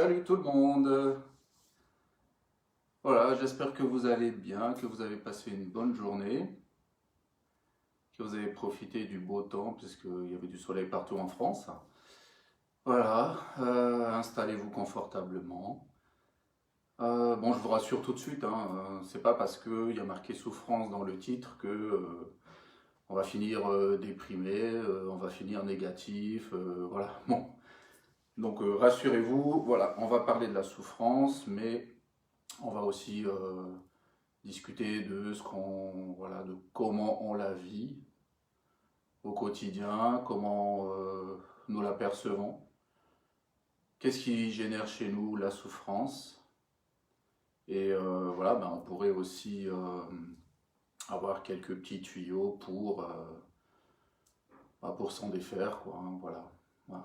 Salut tout le monde! Voilà, j'espère que vous allez bien, que vous avez passé une bonne journée, que vous avez profité du beau temps puisqu'il y avait du soleil partout en France. Voilà, installez-vous confortablement. Bon, je vous rassure tout de suite, hein, c'est pas parce qu'il y a marqué souffrance dans le titre que on va finir déprimé, on va finir négatif, voilà. Bon, donc rassurez-vous, voilà, on va parler de la souffrance, mais on va aussi discuter de voilà, de comment on la vit au quotidien, comment nous la percevons, qu'est-ce qui génère chez nous la souffrance. Et voilà, ben, on pourrait aussi avoir quelques petits tuyaux pour s'en défaire, quoi, hein, voilà. Voilà.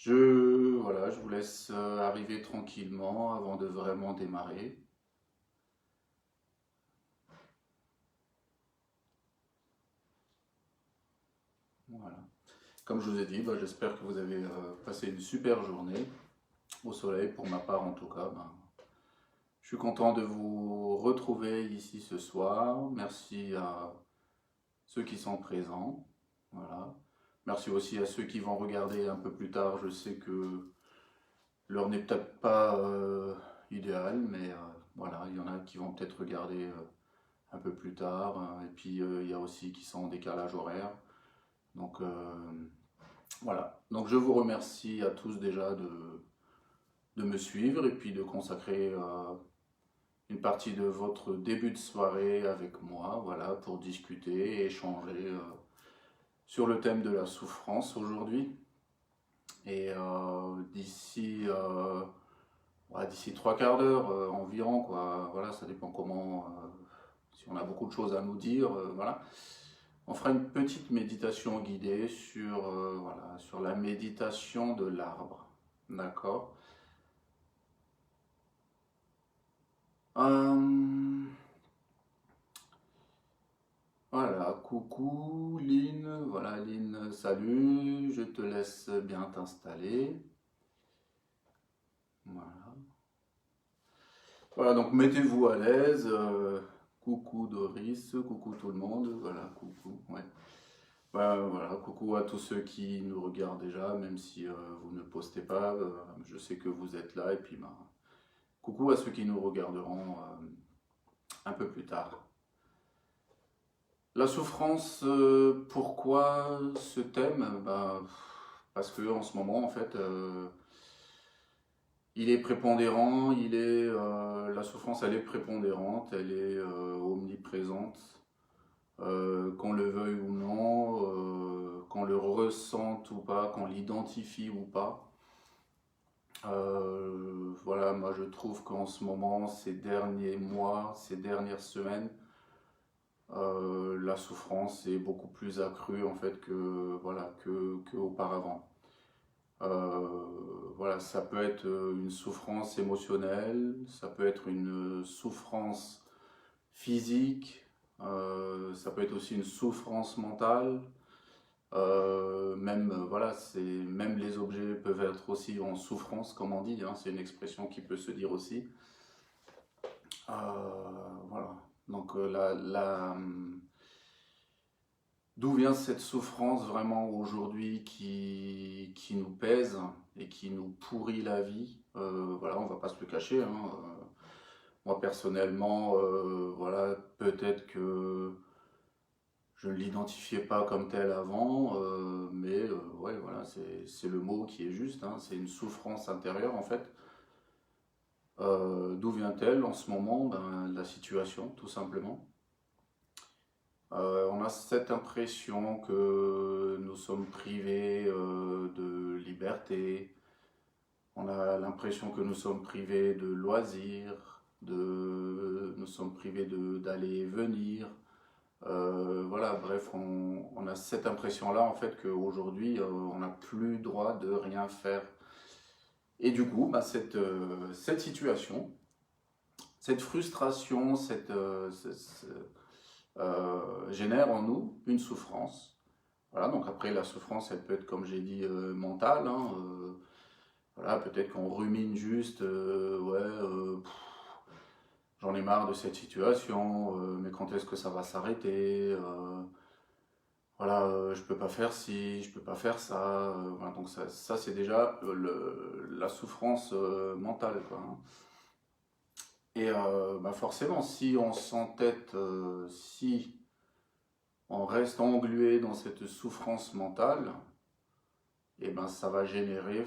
Voilà, je vous laisse arriver tranquillement avant de vraiment démarrer. Voilà. Comme je vous ai dit, bah, j'espère que vous avez passé une super journée au soleil. Pour ma part, en tout cas, bah, je suis content de vous retrouver ici ce soir. Merci à ceux qui sont présents. Voilà. Merci aussi à ceux qui vont regarder un peu plus tard. Je sais que l'heure n'est peut-être pas idéale, mais voilà, il y en a qui vont peut-être regarder un peu plus tard. Et puis il y a aussi qui sont en décalage horaire. Donc voilà. Donc je vous remercie à tous déjà de me suivre et puis de consacrer une partie de votre début de soirée avec moi, voilà, pour discuter et échanger sur le thème de la souffrance aujourd'hui. Et d'ici trois quarts d'heure environ, quoi, voilà, ça dépend comment, si on a beaucoup de choses à nous dire, voilà. On fera une petite méditation guidée voilà, sur la méditation de l'arbre, d'accord? Voilà, coucou Lynn, voilà Lynn, salut, je te laisse bien t'installer. Voilà. Voilà, donc mettez-vous à l'aise. Coucou Doris, coucou tout le monde, voilà, coucou, ouais. Voilà, coucou à tous ceux qui nous regardent déjà, même si vous ne postez pas, je sais que vous êtes là, et puis bah, coucou à ceux qui nous regarderont un peu plus tard. La souffrance, pourquoi ce thème? Bah, parce que en ce moment, en fait, il est prépondérant, la souffrance, elle est prépondérante, elle est omniprésente, qu'on le veuille ou non, qu'on le ressente ou pas, qu'on l'identifie ou pas. Voilà, moi je trouve qu'en ce moment, ces derniers mois, ces dernières semaines, la souffrance est beaucoup plus accrue en fait que auparavant. Voilà, ça peut être une souffrance émotionnelle, ça peut être une souffrance physique, ça peut être aussi une souffrance mentale. Même les objets peuvent être aussi en souffrance, comme on dit, hein, c'est une expression qui peut se dire aussi. Voilà. Donc d'où vient cette souffrance vraiment aujourd'hui qui nous pèse et qui nous pourrit la vie? Voilà, on va pas se le cacher, hein. Moi personnellement, voilà, peut-être que je ne l'identifiais pas comme tel avant, mais ouais, voilà, c'est le mot qui est juste, hein, c'est une souffrance intérieure en fait. D'où vient-elle en ce moment? Ben, la situation, tout simplement. On a cette impression que nous sommes privés de liberté, on a l'impression que nous sommes privés de loisirs, nous sommes privés d'aller et venir. Voilà, bref, on a cette impression-là en fait qu'aujourd'hui on n'a plus droit de rien faire. Et du coup, bah, cette situation, cette frustration, génère en nous une souffrance. Voilà, donc après la souffrance, elle peut être, comme j'ai dit, mentale, hein, Voilà, peut-être qu'on rumine juste, ouais, j'en ai marre de cette situation, mais quand est-ce que ça va s'arrêter, voilà, je peux pas faire ci, je peux pas faire ça. Voilà, donc ça c'est déjà la souffrance mentale, quoi, hein. Et bah forcément, si on s'entête, si on reste englué dans cette souffrance mentale, et ben ça va générer,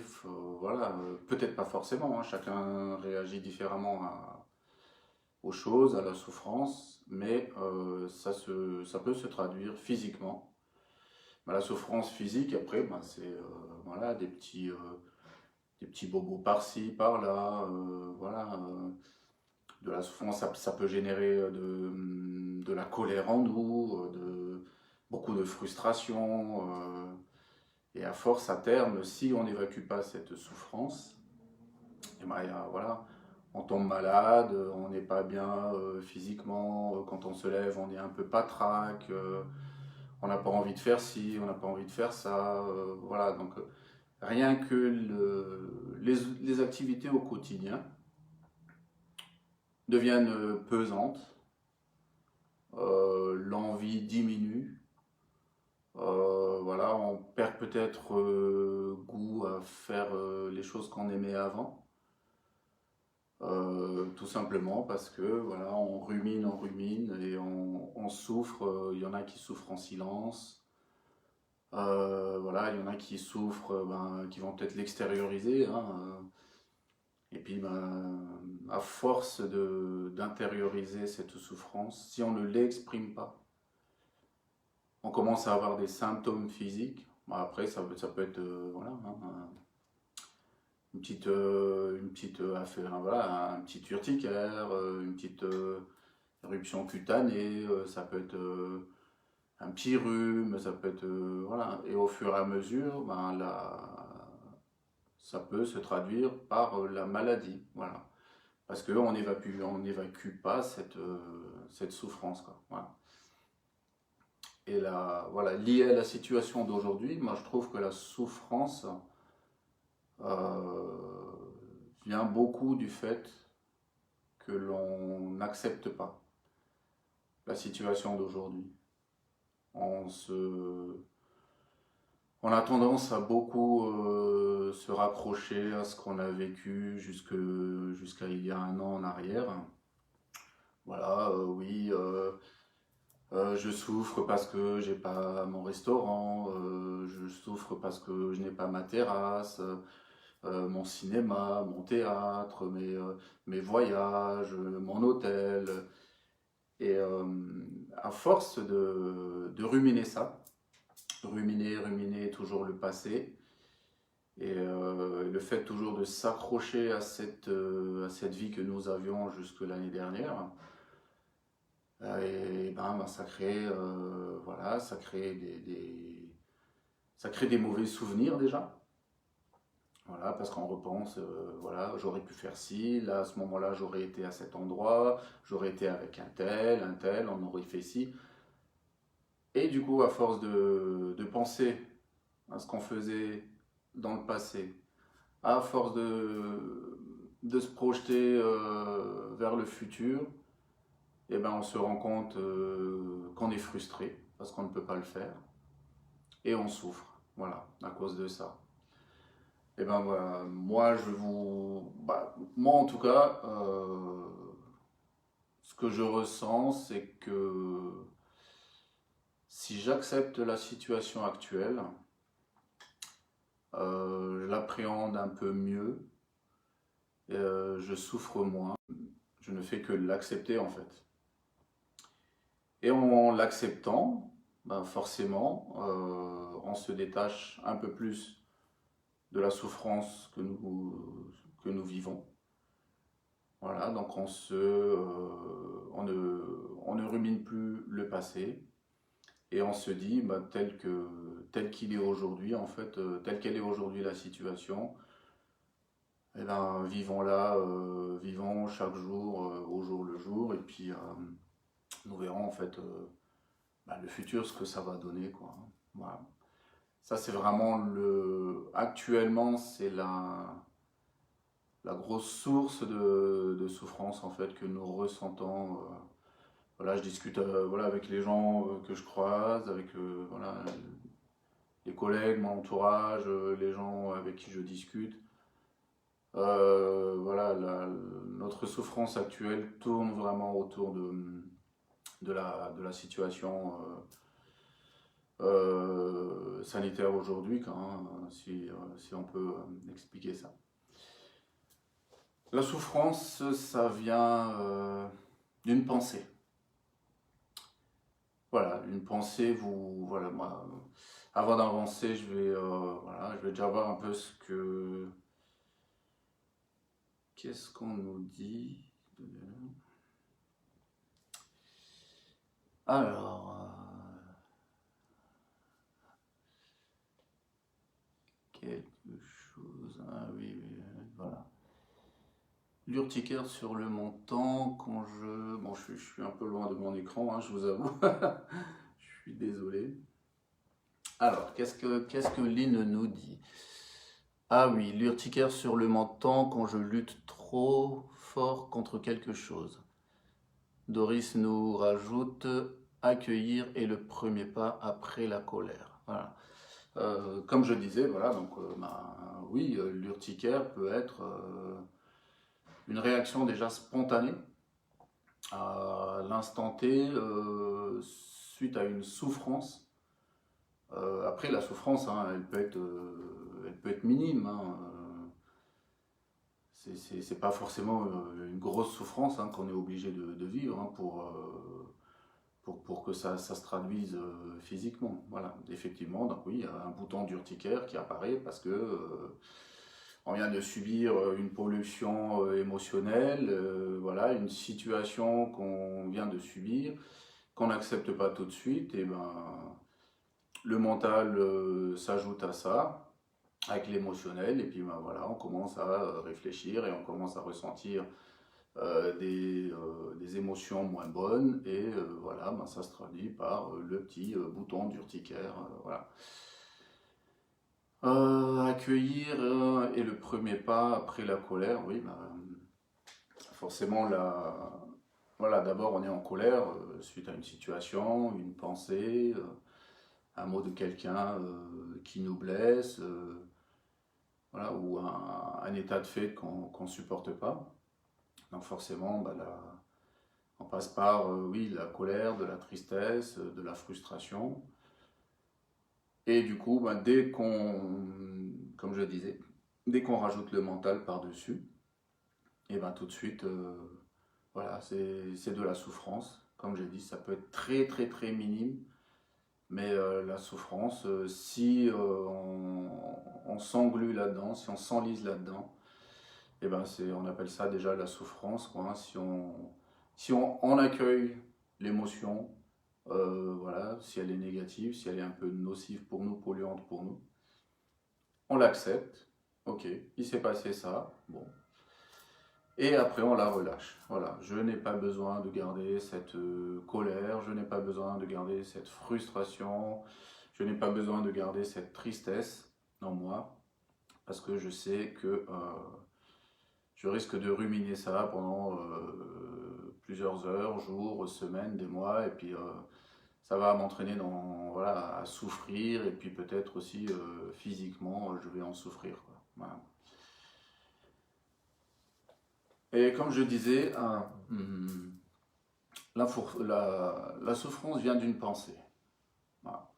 voilà, peut-être pas forcément, hein, chacun réagit différemment aux choses, à la souffrance, mais ça peut se traduire physiquement. Ben, la souffrance physique, après, ben, c'est voilà, des petits bobos par-ci, par-là, voilà. De la souffrance, ça peut générer de la colère en nous, beaucoup de frustration. Et à force, à terme, si on n'évacue pas cette souffrance, et ben, voilà, on tombe malade, on n'est pas bien physiquement, quand on se lève, on est un peu patraque, on n'a pas envie de faire ci, on n'a pas envie de faire ça. Voilà, donc rien que les activités au quotidien deviennent pesantes, l'envie diminue, voilà, on perd peut-être goût à faire les choses qu'on aimait avant. Tout simplement parce que voilà, on rumine et on souffre. Il y en a qui souffrent en silence. Voilà, il y en a qui souffrent, ben, qui vont peut-être l'extérioriser, hein. Et puis, ben, à force d'intérioriser cette souffrance, si on ne l'exprime pas, on commence à avoir des symptômes physiques. Bon, après, ça peut être voilà, hein, une petite affaire, voilà, un petit urticaire, une petite éruption cutanée, ça peut être un petit rhume, ça peut être voilà. Et au fur et à mesure, ben, ça peut se traduire par la maladie, voilà. Parce qu'on n'évacue pas cette souffrance, quoi. Voilà. Et là, voilà, lié à la situation d'aujourd'hui, moi je trouve que la souffrance euh, vient beaucoup du fait que l'on n'accepte pas la situation d'aujourd'hui. On se, on a tendance à beaucoup se raccrocher à ce qu'on a vécu jusqu'à il y a un an en arrière. Voilà, oui, je souffre parce que j'ai pas mon restaurant, je souffre parce que je n'ai pas ma terrasse, mon cinéma, mon théâtre, mes voyages, mon hôtel. Et à force de ruminer ça, ruminer toujours le passé, et le fait toujours de s'accrocher à cette vie que nous avions jusque l'année dernière, et ben, ça crée, voilà, ça crée des mauvais souvenirs déjà. Voilà, parce qu'on repense, voilà, j'aurais pu faire ci, là, à ce moment-là, j'aurais été à cet endroit, j'aurais été avec un tel, on aurait fait ci. Et du coup, à force de penser à ce qu'on faisait dans le passé, à force de se projeter vers le futur, eh ben, on se rend compte qu'on est frustré parce qu'on ne peut pas le faire et on souffre, voilà, à cause de ça. Et ben voilà, moi en tout cas, ce que je ressens, c'est que si j'accepte la situation actuelle, je l'appréhende un peu mieux, je souffre moins, je ne fais que l'accepter en fait. Et en l'acceptant, ben forcément, on se détache un peu plus de la souffrance que nous vivons. Voilà, donc on ne rumine plus le passé et on se dit, bah, tel qu'il est aujourd'hui, en fait, telle qu'elle est aujourd'hui la situation, eh ben, vivons-la, vivons chaque jour au jour le jour, et puis nous verrons en fait bah, le futur, ce que ça va donner, quoi, voilà. Ça, c'est vraiment actuellement, c'est la la grosse source de souffrance en fait que nous ressentons. Voilà, je discute voilà, avec les gens que je croise, avec voilà, les collègues, mon entourage, les gens avec qui je discute. Voilà, notre souffrance actuelle tourne vraiment autour de la situation sanitaire aujourd'hui, si on peut expliquer ça. La souffrance, ça vient d'une pensée. Voilà, une pensée, voilà, moi, avant d'avancer, voilà, je vais déjà voir un peu qu'est-ce qu'on nous dit. Alors, quelque chose, ah oui, oui, voilà. L'urticaire sur le menton, quand je... Bon, je suis un peu loin de mon écran, hein, je vous avoue. Je suis désolé. Alors, qu'est-ce que Lynn nous dit? Ah oui, l'urticaire sur le menton quand je lutte trop fort contre quelque chose. Doris nous rajoute, accueillir est le premier pas après la colère. Voilà. Comme je disais, voilà, donc oui, l'urticaire peut être une réaction déjà spontanée à l'instant T suite à une souffrance. Après, la souffrance, hein, elle peut être minime. Hein, c'est pas forcément une grosse souffrance hein, qu'on est obligé de vivre hein, pour que ça se traduise physiquement. Voilà, effectivement, donc oui, il y a un bouton d'urticaire qui apparaît parce que on vient de subir une pollution émotionnelle, voilà, une situation qu'on vient de subir, qu'on n'accepte pas tout de suite, et ben le mental s'ajoute à ça, avec l'émotionnel, et puis ben voilà, on commence à réfléchir et on commence à ressentir des émotions moins bonnes, et voilà, ben ça se traduit par le petit bouton d'urticaire, voilà. Accueillir est le premier pas après la colère, oui, ben, forcément, voilà, d'abord on est en colère suite à une situation, une pensée, un mot de quelqu'un qui nous blesse, voilà, ou un état de fait qu'on ne supporte pas. Donc forcément, bah, on passe par oui, la colère, de la tristesse, de la frustration. Et du coup, bah, comme je disais, dès qu'on rajoute le mental par-dessus, et ben tout de suite, voilà, c'est de la souffrance. Comme j'ai dit, ça peut être très très très minime, mais la souffrance, si on s'englue là-dedans, si on s'enlise là-dedans, et ben on appelle ça déjà la souffrance, quoi, hein. Si on accueille l'émotion, voilà, si elle est négative, si elle est un peu nocive pour nous, polluante pour nous, on l'accepte, ok, il s'est passé ça, bon. Et après, on la relâche. Voilà, je n'ai pas besoin de garder cette colère, je n'ai pas besoin de garder cette frustration, je n'ai pas besoin de garder cette tristesse en moi, parce que je sais que je risque de ruminer ça pendant plusieurs heures, jours, semaines, des mois, et puis ça va m'entraîner voilà, à souffrir, et puis peut-être aussi physiquement, je vais en souffrir, quoi. Voilà. Et comme je disais, la souffrance vient d'une pensée. Voilà.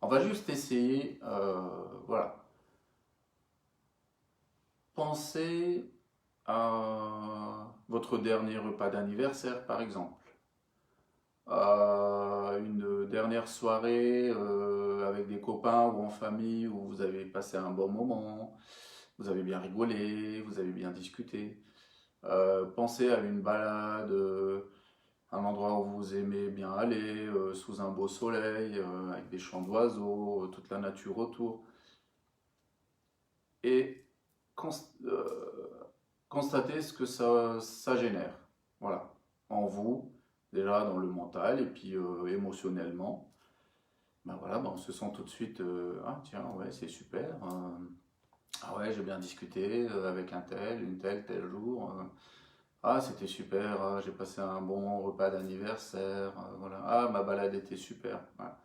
On va juste essayer, voilà, pensez à votre dernier repas d'anniversaire, par exemple, à une dernière soirée avec des copains ou en famille où vous avez passé un bon moment, vous avez bien rigolé, vous avez bien discuté. Pensez à une balade, un endroit où vous aimez bien aller, sous un beau soleil, avec des chants d'oiseaux, toute la nature autour. Et constatez ce que ça génère. Voilà, en vous, déjà dans le mental, et puis émotionnellement. Ben voilà, ben on se sent tout de suite, ah tiens, ouais, c'est super. Ah ouais, j'ai bien discuté avec un tel, une telle, tel jour. Ah, c'était super, ah, j'ai passé un bon repas d'anniversaire, voilà. Ah, ma balade était super. Voilà.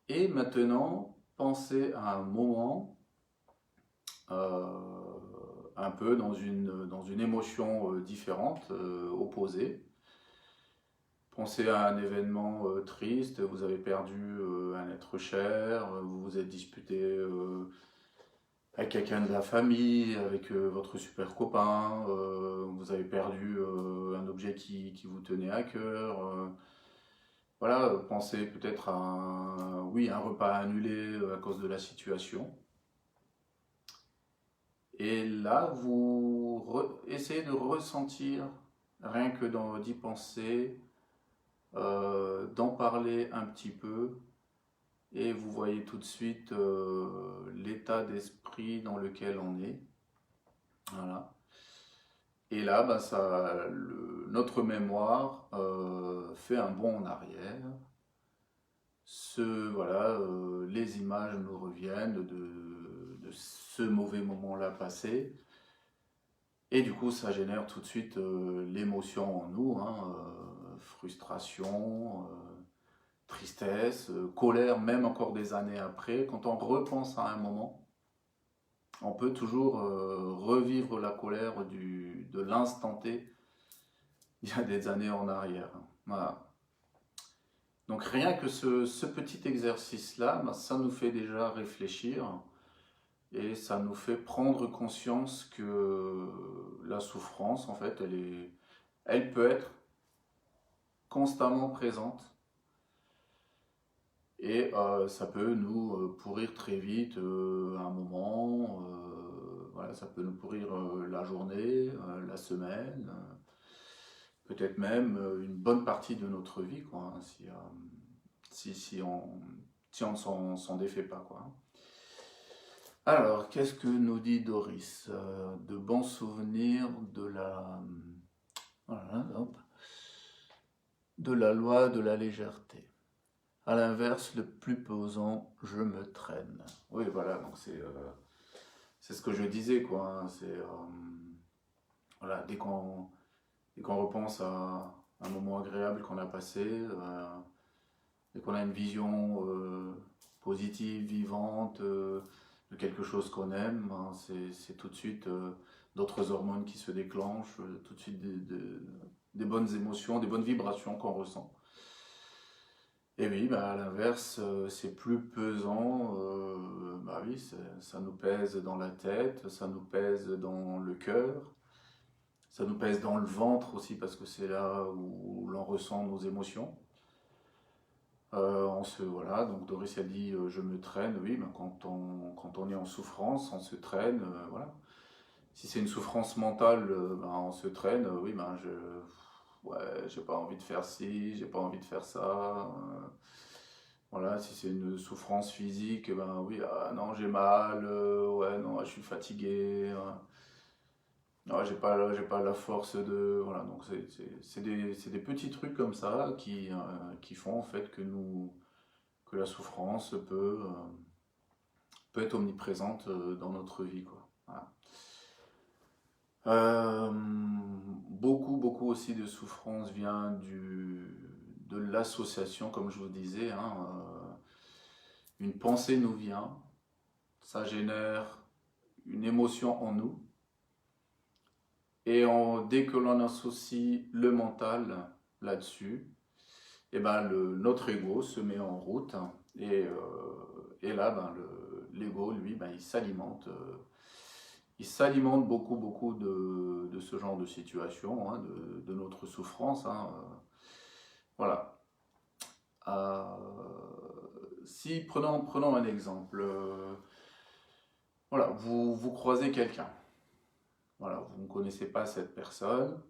Et maintenant, pensez à un moment, euh, un peu dans une émotion différente, opposée. Pensez à un événement triste, vous avez perdu un être cher, vous vous êtes disputé avec quelqu'un de la famille, avec votre super copain, vous avez perdu un objet qui vous tenait à cœur. Voilà, pensez peut-être à oui, un repas annulé à cause de la situation. Et là, essayez de ressentir, rien que d'y penser, d'en parler un petit peu, et vous voyez tout de suite l'état d'esprit dans lequel on est. Voilà. Et là, bah, notre mémoire fait un bond en arrière. Voilà, les images nous reviennent de ce mauvais moment-là passé. Et du coup, ça génère tout de suite l'émotion en nous, hein, frustration, tristesse, colère, même encore des années après. Quand on repense à un moment, on peut toujours revivre la colère de l'instant T, il y a des années en arrière. Voilà. Donc rien que ce petit exercice-là, ben, ça nous fait déjà réfléchir et ça nous fait prendre conscience que la souffrance, en fait, elle peut être constamment présente et ça peut nous pourrir très vite un moment, voilà, ça peut nous pourrir la journée, la semaine, peut-être même une bonne partie de notre vie, quoi, hein, si on ne s'en défait pas, quoi. Alors, qu'est-ce que nous dit Doris? De bons souvenirs voilà, hop, de la loi de la légèreté. À l'inverse, le plus pesant, je me traîne. Oui, voilà, donc c'est ce que je disais, quoi, hein, voilà, dès qu'on repense à un moment agréable qu'on a passé, dès qu'on a une vision positive, vivante, de quelque chose qu'on aime, hein, c'est tout de suite d'autres hormones qui se déclenchent, tout de suite des bonnes émotions, des bonnes vibrations qu'on ressent. Et oui, bah, à l'inverse, c'est plus pesant, bah oui, ça nous pèse dans la tête, ça nous pèse dans le cœur, ça nous pèse dans le ventre aussi parce que c'est là où l'on ressent nos émotions. Voilà, donc Doris a dit je me traîne, oui, ben quand on est en souffrance, on se traîne, voilà. Si c'est une souffrance mentale, ben, on se traîne, oui, ben ouais, j'ai pas envie de faire ci, j'ai pas envie de faire ça. Voilà, si c'est une souffrance physique, ben oui, ah, non, j'ai mal, ouais, non, je suis fatigué. Non, j'ai pas la force de. Voilà, donc c'est des petits trucs comme ça qui font en fait que la souffrance peut être omniprésente dans notre vie, quoi. Voilà. Beaucoup, beaucoup aussi de souffrance vient de l'association, comme je vous disais, hein, une pensée nous vient, ça génère une émotion en nous, et dès que l'on associe le mental là-dessus, et ben notre ego se met en route, et là ben l'ego lui ben, il s'alimente beaucoup beaucoup de ce genre de situation, hein, de notre souffrance, hein, voilà. Si prenons un exemple, voilà, vous croisez quelqu'un, voilà, vous ne connaissez pas cette personne,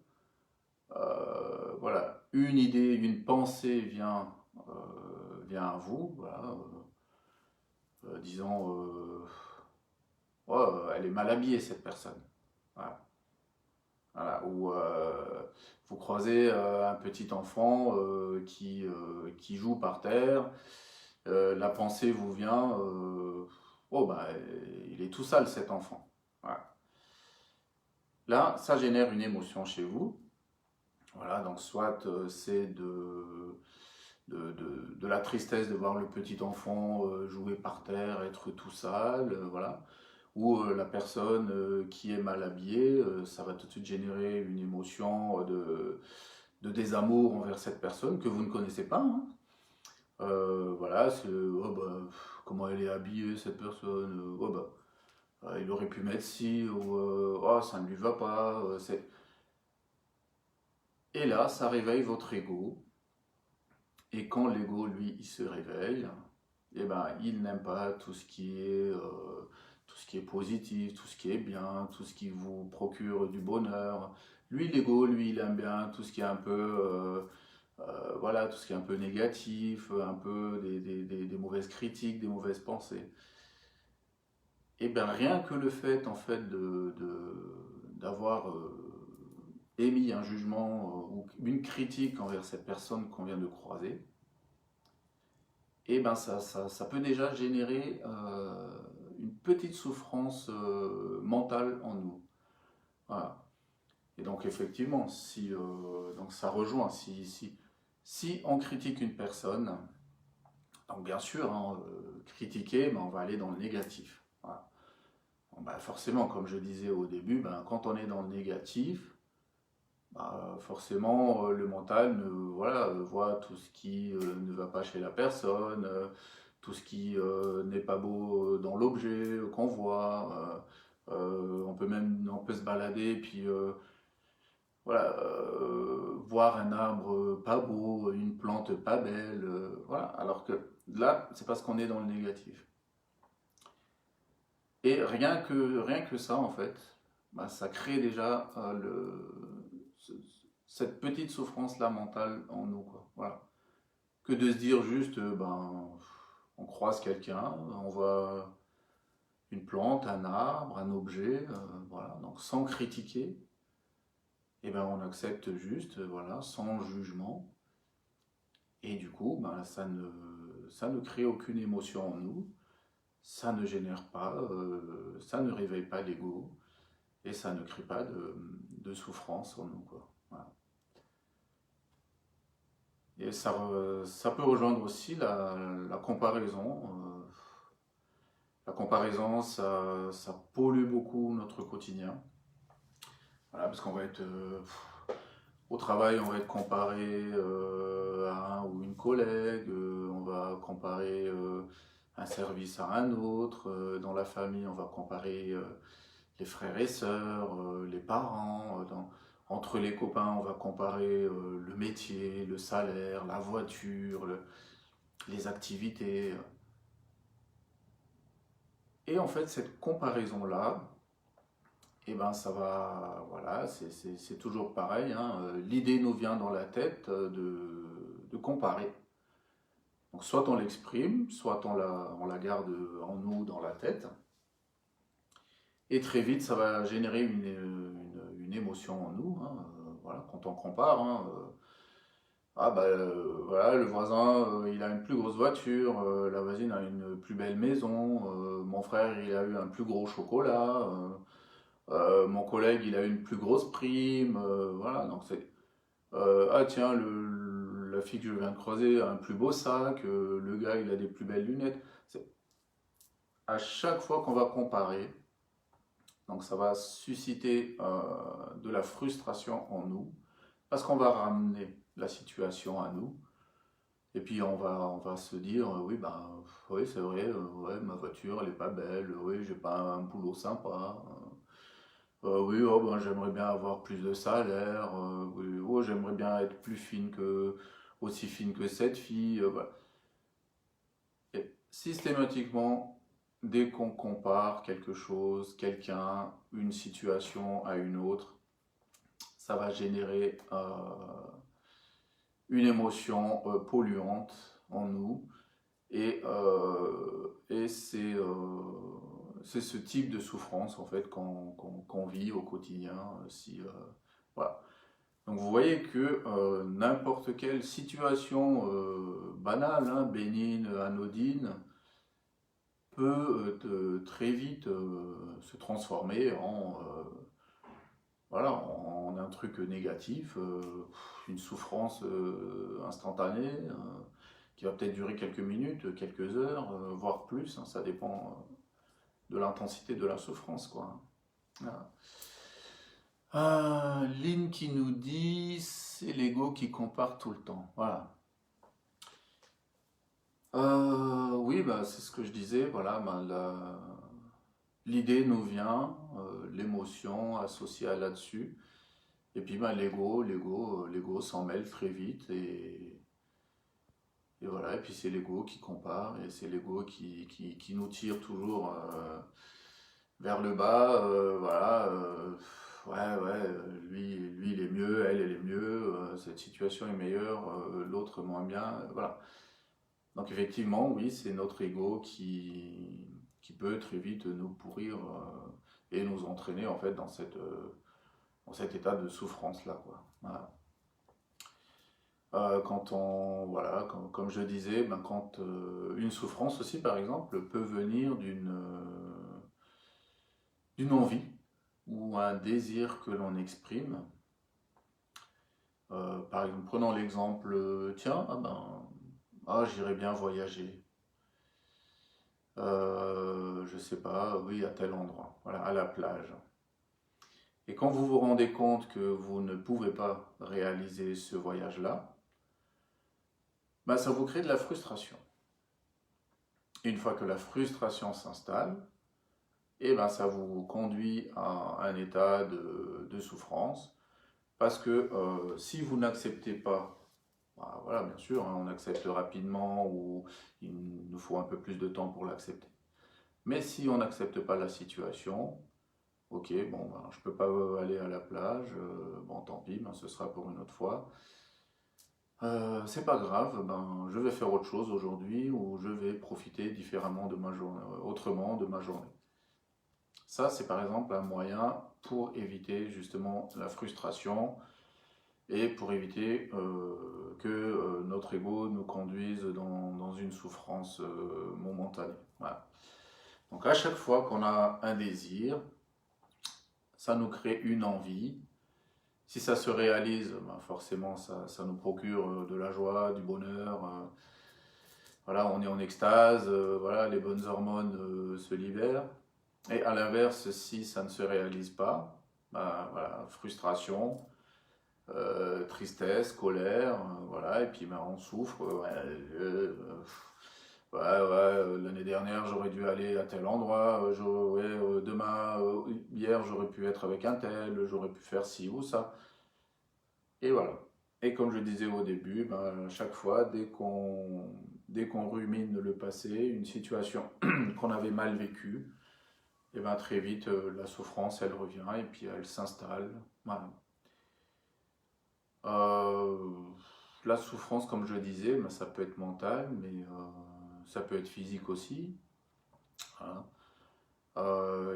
voilà, une idée, une pensée vient à vous, voilà, disons, oh, elle est mal habillée cette personne, voilà. Voilà, ou vous croisez un petit enfant qui joue par terre, la pensée vous vient, oh bah, il est tout sale cet enfant. Voilà. Là, ça génère une émotion chez vous. Voilà, donc soit c'est de la tristesse de voir le petit enfant jouer par terre, être tout sale, voilà. Ou la personne qui est mal habillée, ça va tout de suite générer une émotion de désamour envers cette personne que vous ne connaissez pas, hein. Voilà, c'est oh bah, comment elle est habillée cette personne, oh bah, il aurait pu mettre ci, ou oh ça ne lui va pas. Et là, ça réveille votre ego. Et quand l'ego, lui, il se réveille, eh ben, il n'aime pas tout ce qui est positif, tout ce qui est bien, tout ce qui vous procure du bonheur. Lui, l'ego, lui, il aime bien tout ce qui est un peu, voilà, tout ce qui est un peu négatif, un peu des mauvaises critiques, des mauvaises pensées. Et bien, rien que le fait, en fait, d'avoir émis un jugement ou une critique envers cette personne qu'on vient de croiser, et ben ça peut déjà générer une petite souffrance mentale en nous. Voilà. Et donc effectivement, si, donc ça rejoint, si on critique une personne, donc bien sûr, hein, critiquer, ben on va aller dans le négatif. Voilà. Bon, ben forcément, comme je disais au début, ben, quand on est dans le négatif, bah, forcément, le mental voilà, voit tout ce qui ne va pas chez la personne, tout ce qui n'est pas beau dans l'objet qu'on voit. On peut se balader puis voilà, voir un arbre pas beau, une plante pas belle, voilà. Alors que là, c'est parce qu'on est dans le négatif. Et rien que ça, en fait, bah, ça crée déjà ce- cette petite souffrance-là mentale en nous, quoi. Voilà. Que de se dire juste, ben, on croise quelqu'un, on voit une plante, un arbre, un objet, voilà. Donc sans critiquer, et ben, on accepte juste, voilà, sans jugement. Et du coup, ben, ça ne crée aucune émotion en nous, ça ne génère pas, ça ne réveille pas l'ego. Et ça ne crée pas de souffrance en nous, quoi. Voilà. Et ça peut rejoindre aussi la comparaison. La comparaison, ça pollue beaucoup notre quotidien. Voilà, parce qu'on va être au travail, on va être comparé à un ou une collègue, on va comparer un service à un autre, dans la famille, on va comparer les frères et sœurs, les parents, entre les copains, on va comparer le métier, le salaire, la voiture, les activités. Et en fait, cette comparaison-là, eh ben, ça va, voilà, c'est toujours pareil, hein. L'idée nous vient dans la tête de comparer. Donc, soit on l'exprime, soit on la garde en nous, dans la tête. Et très vite, ça va générer une émotion en nous, hein. Voilà, quand on compare, hein, ah bah voilà, le voisin, il a une plus grosse voiture, la voisine a une plus belle maison, mon frère, il a eu un plus gros chocolat, mon collègue, il a eu une plus grosse prime, voilà, donc c'est, ah tiens, la fille que je viens de croiser a un plus beau sac, le gars, il a des plus belles lunettes. À chaque fois qu'on va comparer, donc ça va susciter de la frustration en nous, parce qu'on va ramener la situation à nous. Et puis on va se dire, oui, ben, oui, c'est vrai, ouais, ma voiture, elle est pas belle, oui, j'ai pas un boulot sympa. Oui, oh, ben, j'aimerais bien avoir plus de salaire, oui, oh, j'aimerais bien être plus fine que, aussi fine que cette fille. Voilà. Et systématiquement, dès qu'on compare quelque chose, quelqu'un, une situation à une autre, ça va générer une émotion polluante en nous. Et c'est ce type de souffrance en fait qu'on vit au quotidien. Si, voilà. Donc vous voyez que n'importe quelle situation banale, hein, bénigne, anodine, peut très vite se transformer voilà, en un truc négatif, une souffrance instantanée, qui va peut-être durer quelques minutes, quelques heures, voire plus, hein, ça dépend de l'intensité de la souffrance, quoi. Voilà. Lynn qui nous dit, c'est l'ego qui compare tout le temps. Voilà. Oui, bah, c'est ce que je disais, voilà, bah, l'idée nous vient, l'émotion associée à là-dessus, et puis bah, l'ego s'en mêle très vite, et voilà, et puis c'est l'ego qui compare, et c'est l'ego qui nous tire toujours vers le bas, voilà, ouais, lui il est mieux, elle est mieux, cette situation est meilleure, l'autre moins bien, voilà. Donc effectivement, oui, c'est notre ego qui peut très vite nous pourrir et nous entraîner en fait dans cet état de souffrance-là, quoi. Voilà. Quand on, voilà, comme je disais, ben, quand une souffrance aussi, par exemple, peut venir d'une envie ou un désir que l'on exprime. Par exemple, prenons l'exemple, tiens, j'irais bien voyager. Je sais pas, oui, à tel endroit, voilà, à la plage. Et quand vous vous rendez compte que vous ne pouvez pas réaliser ce voyage-là, ben, ça vous crée de la frustration. Une fois que la frustration s'installe, et ben, ça vous conduit à un état de souffrance, parce que si vous n'acceptez pas, bah, voilà, bien sûr, hein, on accepte rapidement ou il nous faut un peu plus de temps pour l'accepter. Mais si on n'accepte pas la situation, ok, bon, ben, je peux pas aller à la plage, bon, tant pis, ben, ce sera pour une autre fois. C'est pas grave, ben, je vais faire autre chose aujourd'hui ou je vais profiter différemment de ma journée, autrement de ma journée. Ça, c'est par exemple un moyen pour éviter justement la frustration et pour éviter que notre ego nous conduise dans une souffrance momentanée. Voilà. Donc à chaque fois qu'on a un désir, ça nous crée une envie. Si ça se réalise, ben forcément ça nous procure de la joie, du bonheur. Voilà, on est en extase, voilà, les bonnes hormones se libèrent. Et à l'inverse, si ça ne se réalise pas, ben, voilà, frustration, tristesse, colère, voilà, et puis ben, on souffre. L'année dernière j'aurais dû aller à tel endroit, demain, hier j'aurais pu être avec un tel, j'aurais pu faire ci ou ça. Et voilà. Et comme je disais au début, ben, à chaque fois, dès qu'on rumine le passé, une situation qu'on avait mal vécue, et ben, très vite la souffrance elle revient et puis elle s'installe. Voilà. Euh, la souffrance, comme je disais, ben, ça peut être mental, mais ça peut être physique aussi. Voilà.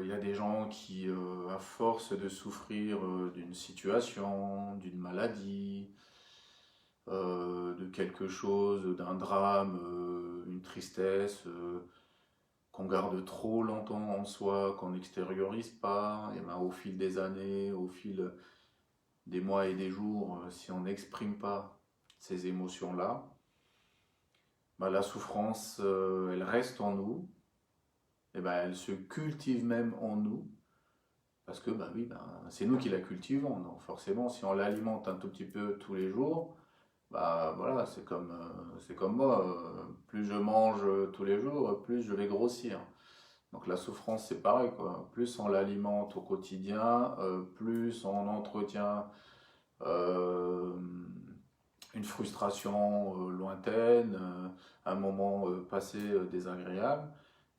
Y a des gens qui, à force de souffrir d'une situation, d'une maladie, de quelque chose, d'un drame, une tristesse qu'on garde trop longtemps en soi, qu'on n'extériorise pas, et ben, au fil des années, au fil des mois et des jours, si on n'exprime pas ces émotions-là, ben, la souffrance, elle reste en nous, et ben, elle se cultive même en nous, parce que ben, oui, ben, c'est nous qui la cultivons, donc forcément, si on l'alimente un tout petit peu tous les jours, bah voilà, c'est comme moi, plus je mange tous les jours, plus je vais grossir. Donc la souffrance, c'est pareil, quoi. Plus on l'alimente au quotidien, plus on entretient euh, une frustration lointaine, un moment passé désagréable,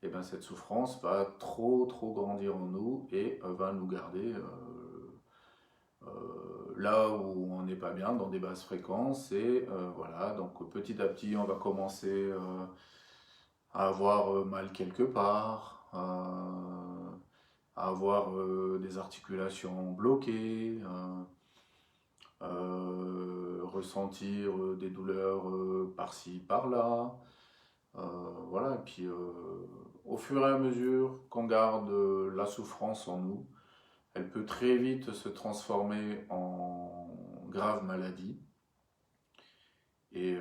et ben cette souffrance va trop grandir en nous et va nous garder là où on n'est pas bien, dans des basses fréquences, et voilà, donc petit à petit on va commencer à avoir mal quelque part, à avoir des articulations bloquées, ressentir des douleurs par-ci, par-là, Voilà, et puis au fur et à mesure qu'on garde la souffrance en nous, elle peut très vite se transformer en grave maladie et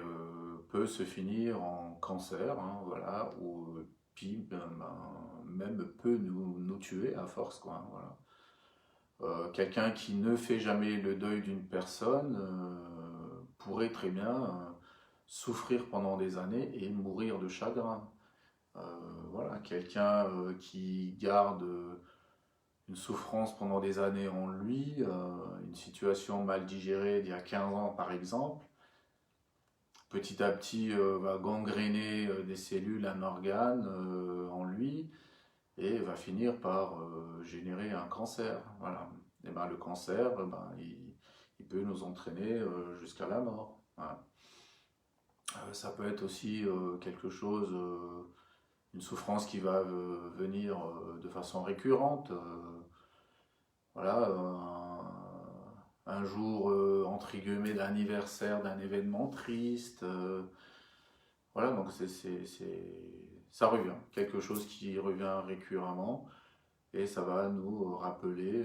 peut se finir en cancer, hein, voilà, ou puis même peut nous tuer à force, quoi, hein, voilà. Quelqu'un qui ne fait jamais le deuil d'une personne pourrait très bien souffrir pendant des années et mourir de chagrin. Euh, voilà, quelqu'un qui garde une souffrance pendant des années en lui, une situation mal digérée d'il y a 15 ans par exemple, petit à petit va gangréner des cellules, un organe en lui et va finir par générer un cancer. Voilà. Et ben, le cancer, il peut nous entraîner jusqu'à la mort. Voilà. Ça peut être aussi quelque chose, une souffrance qui va venir de façon récurrente. Voilà, un jour, entre guillemets, d'anniversaire d'un événement triste. Voilà, donc ça revient, quelque chose qui revient récurremment. Et ça va nous rappeler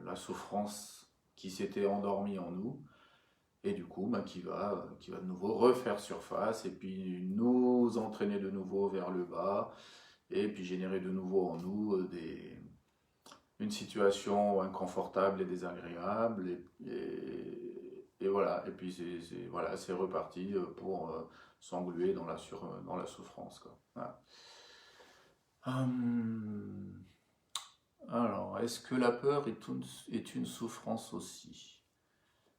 la souffrance qui s'était endormie en nous. Et du coup, qui va de nouveau refaire surface et puis nous entraîner de nouveau vers le bas et puis générer de nouveau en nous une situation inconfortable et désagréable. Et voilà, et puis voilà, c'est reparti pour s'engluer dans la souffrance, quoi. Voilà. Alors, est-ce que la peur est une souffrance aussi?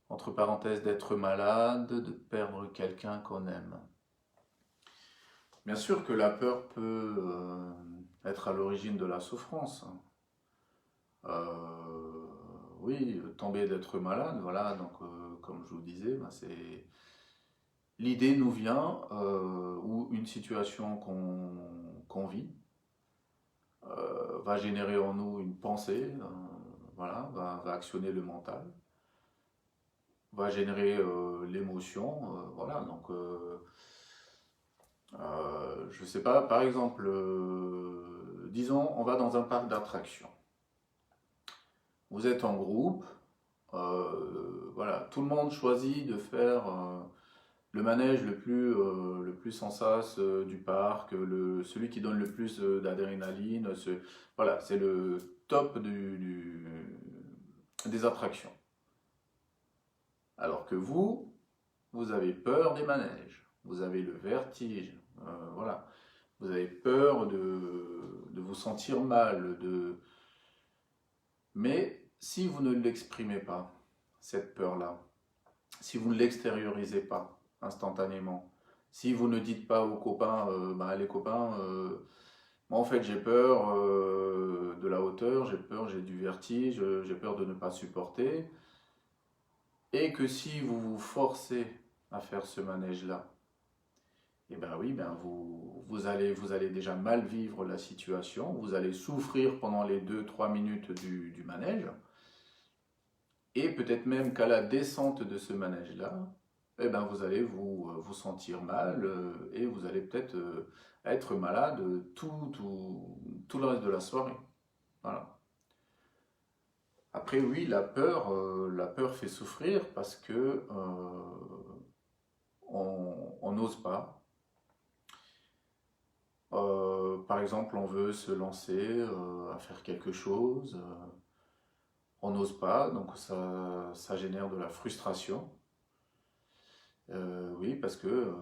Entre parenthèses, d'être malade, de perdre quelqu'un qu'on aime. Bien sûr que la peur peut être à l'origine de la souffrance. Oui, tomber d'être malade, voilà, donc comme je vous disais, l'idée nous vient, ou une situation qu'on vit, va générer en nous une pensée, voilà, va actionner le mental, va générer l'émotion, voilà, donc je sais pas, par exemple, disons, on va dans un parc d'attractions. Vous êtes en groupe, voilà, tout le monde choisit de faire le manège le plus sans sas du parc, celui qui donne le plus d'adrénaline, voilà, c'est le top des attractions. Alors que vous avez peur des manèges, vous avez le vertige, voilà, vous avez peur de vous sentir mal, mais si vous ne l'exprimez pas, cette peur-là, si vous ne l'extériorisez pas instantanément, si vous ne dites pas aux copains, les copains, moi en fait j'ai peur de la hauteur, j'ai peur, j'ai du vertige, j'ai peur de ne pas supporter, et que si vous vous forcez à faire ce manège-là, et ben oui, vous allez déjà mal vivre la situation, vous allez souffrir pendant les 2-3 minutes du manège, et peut-être même qu'à la descente de ce manège-là, eh ben vous allez vous sentir mal et vous allez peut-être être malade tout le reste de la soirée. Voilà. Après, oui, la peur fait souffrir parce que on n'ose pas. Par exemple, on veut se lancer à faire quelque chose, on n'ose pas, donc ça génère de la frustration. Oui, parce que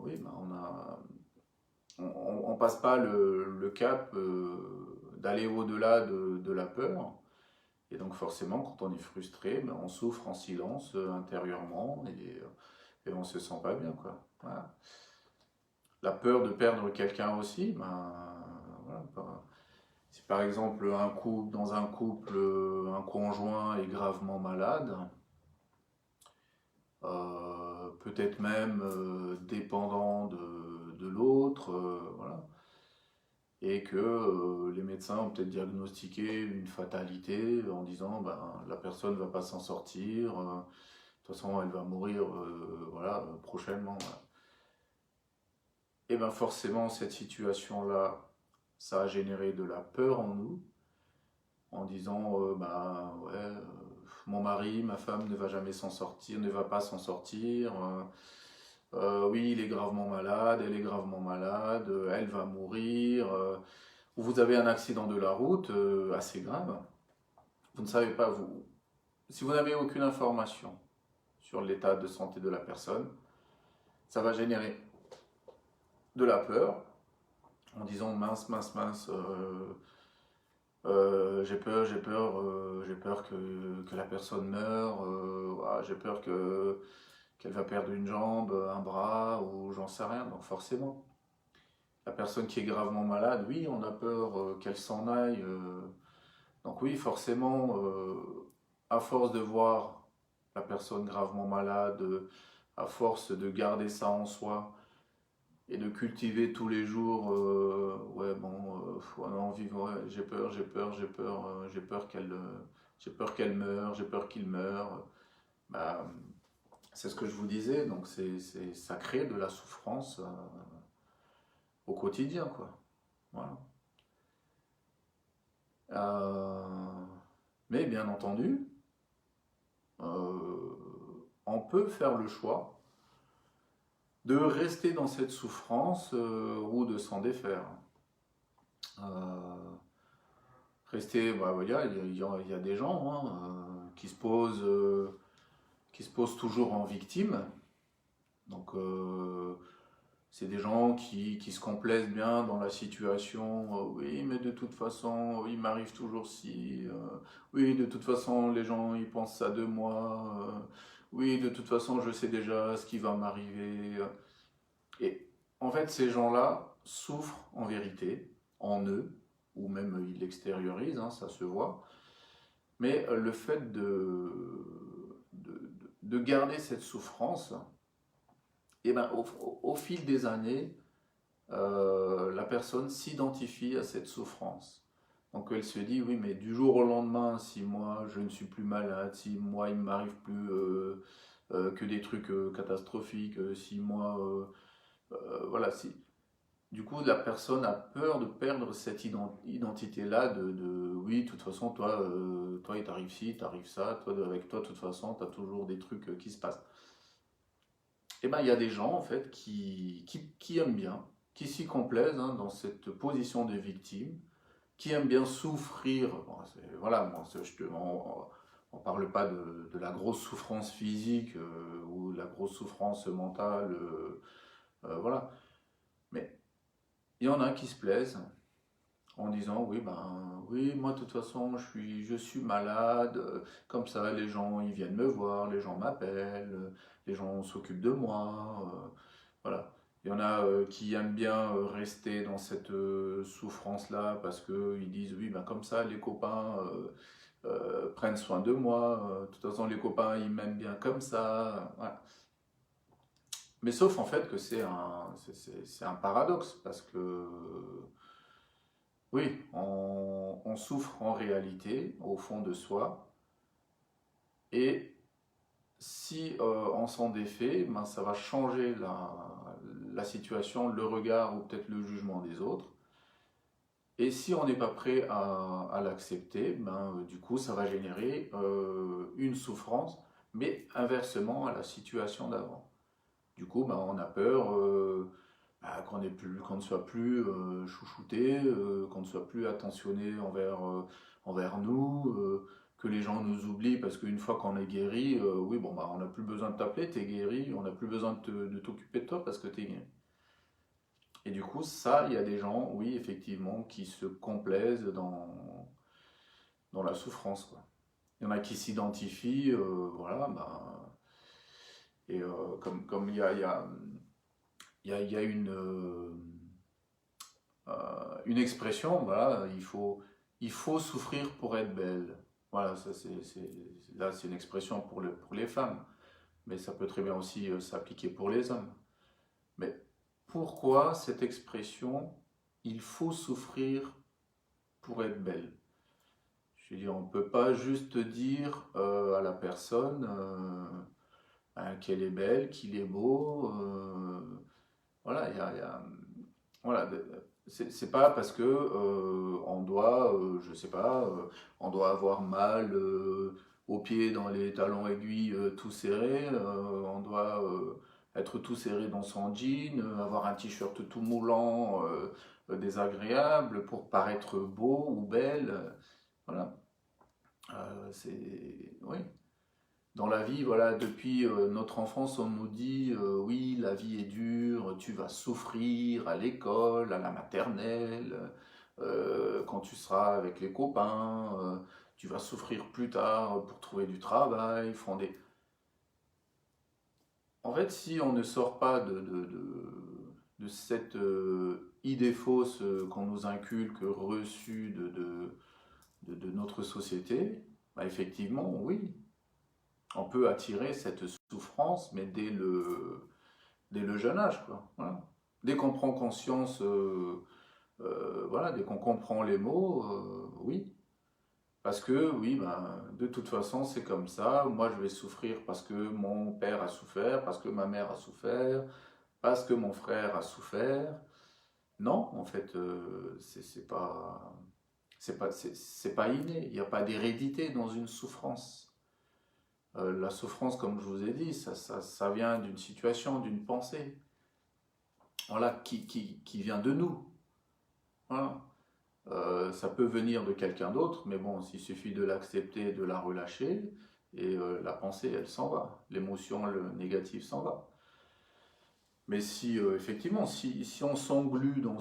oui, on passe pas le cap d'aller au-delà de la peur. Et donc forcément, quand on est frustré, on souffre en silence intérieurement et on se sent pas bien, quoi. Voilà. La peur de perdre quelqu'un aussi, voilà, si par exemple dans un couple, un conjoint est gravement malade, peut-être même dépendant de l'autre, voilà, et que les médecins ont peut-être diagnostiqué une fatalité en disant la personne ne va pas s'en sortir, de toute façon elle va mourir voilà, prochainement. Voilà. et bien forcément cette situation-là, ça a généré de la peur en nous, en disant bah ouais, mon mari, ma femme ne va jamais s'en sortir, ne va pas s'en sortir. Oui, il est gravement malade, elle est gravement malade, elle va mourir. Ou vous avez un accident de la route assez grave. Vous ne savez pas, vous, si vous n'avez aucune information sur l'état de santé de la personne, ça va générer de la peur en disant mince, mince, mince, j'ai peur que la personne meure, j'ai peur qu'elle va perdre une jambe, un bras, ou j'en sais rien. Donc forcément, la personne qui est gravement malade, oui, on a peur qu'elle s'en aille. Donc oui, forcément, à force de voir la personne gravement malade, à force de garder ça en soi et de cultiver tous les jours, ouais bon, on a envie, ouais, j'ai peur, j'ai peur qu'elle meure, j'ai peur qu'il meure. Bah, c'est ce que je vous disais, donc ça crée de la souffrance au quotidien, quoi. Voilà. Euh, mais bien entendu, on peut faire le choix de rester dans cette souffrance ou de s'en défaire. Euh, Rester, bah, voilà, il y a des gens hein, qui se posent toujours en victime. Donc, c'est des gens qui se complaisent bien dans la situation. Oui, mais de toute façon, il m'arrive toujours si. Oui, de toute façon, les gens, ils pensent ça de moi. Oui, de toute façon, je sais déjà ce qui va m'arriver. Et en fait, ces gens-là souffrent en vérité, en eux, ou même ils l'extériorisent, hein, ça se voit. Mais le fait de garder cette souffrance, et ben, au fil des années, la personne s'identifie à cette souffrance. Donc elle se dit, oui, mais du jour au lendemain, si moi je ne suis plus malade, si moi il ne m'arrive plus que des trucs catastrophiques, si moi, voilà, si, du coup, la personne a peur de perdre cette identité-là oui, de toute façon, toi, toi il t'arrive ci, t'arrive ça, toi, avec toi, de toute façon, tu as toujours des trucs qui se passent. Et bien, il y a des gens, en fait, qui aiment bien, qui s'y complaisent hein, dans cette position de victime, qui aiment bien souffrir. Bon, voilà, bon, on parle pas de la grosse souffrance physique ou de la grosse souffrance mentale, voilà. Mais il y en a qui se plaisent en disant oui ben oui moi de toute façon je suis malade comme ça les gens ils viennent me voir les gens m'appellent les gens s'occupent de moi voilà il y en a qui aiment bien rester dans cette souffrance là parce que ils disent oui ben comme ça les copains prennent soin de moi de toute façon les copains ils m'aiment bien comme ça voilà. Mais sauf en fait que c'est un paradoxe parce que oui, on souffre en réalité, au fond de soi, et si on s'en défait, ben, ça va changer la situation, le regard ou peut-être le jugement des autres. Et si on n'est pas prêt à l'accepter, ben, du coup, ça va générer une souffrance, mais inversement à la situation d'avant. Du coup, ben, on a peur qu'on ne soit plus chouchouté, qu'on ne soit plus attentionné envers nous, que les gens nous oublient parce qu'une fois qu'on est guéri, oui, bon, bah, on n'a plus besoin de t'appeler, t'es guéri, on n'a plus besoin de t'occuper de toi parce que t'es guéri. Et du coup, ça, il y a des gens, oui, effectivement, qui se complaisent dans la souffrance, quoi. Il y en a qui s'identifient, voilà, bah, et comme il y a une expression, voilà, il faut souffrir pour être belle. Voilà, là c'est une expression pour les femmes, mais ça peut très bien aussi s'appliquer pour les hommes. Mais pourquoi cette expression, il faut souffrir pour être belle? Je veux dire, on ne peut pas juste dire à la personne qu'elle est belle, qu'il est beau. Voilà, Voilà, c'est pas parce que on doit, je sais pas, on doit avoir mal aux pieds dans les talons aiguilles tout serrés, on doit être tout serré dans son jean, avoir un t-shirt tout moulant, désagréable pour paraître beau ou belle. Voilà. Oui. Dans la vie, voilà, depuis notre enfance, on nous dit oui, la vie est dure, tu vas souffrir à l'école, à la maternelle, quand tu seras avec les copains, tu vas souffrir plus tard pour trouver du travail, fonder. En fait, si on ne sort pas de cette idée fausse qu'on nous inculque, reçue de notre société, bah, effectivement, oui, on peut attirer cette souffrance, mais dès le jeune âge, quoi. Voilà. Dès qu'on prend conscience, voilà, dès qu'on comprend les mots, oui. Parce que, oui, ben, de toute façon, c'est comme ça. Moi, je vais souffrir parce que mon père a souffert, parce que ma mère a souffert, parce que mon frère a souffert. Non, en fait, c'est pas inné. Il n'y a pas d'hérédité dans une souffrance. La souffrance, comme je vous ai dit, ça vient d'une situation, d'une pensée, voilà, qui vient de nous. Voilà. Ça peut venir de quelqu'un d'autre, mais bon, il suffit de l'accepter, de la relâcher, et la pensée, elle s'en va. L'émotion, le négatif s'en va. Mais si, effectivement, si on s'englue dans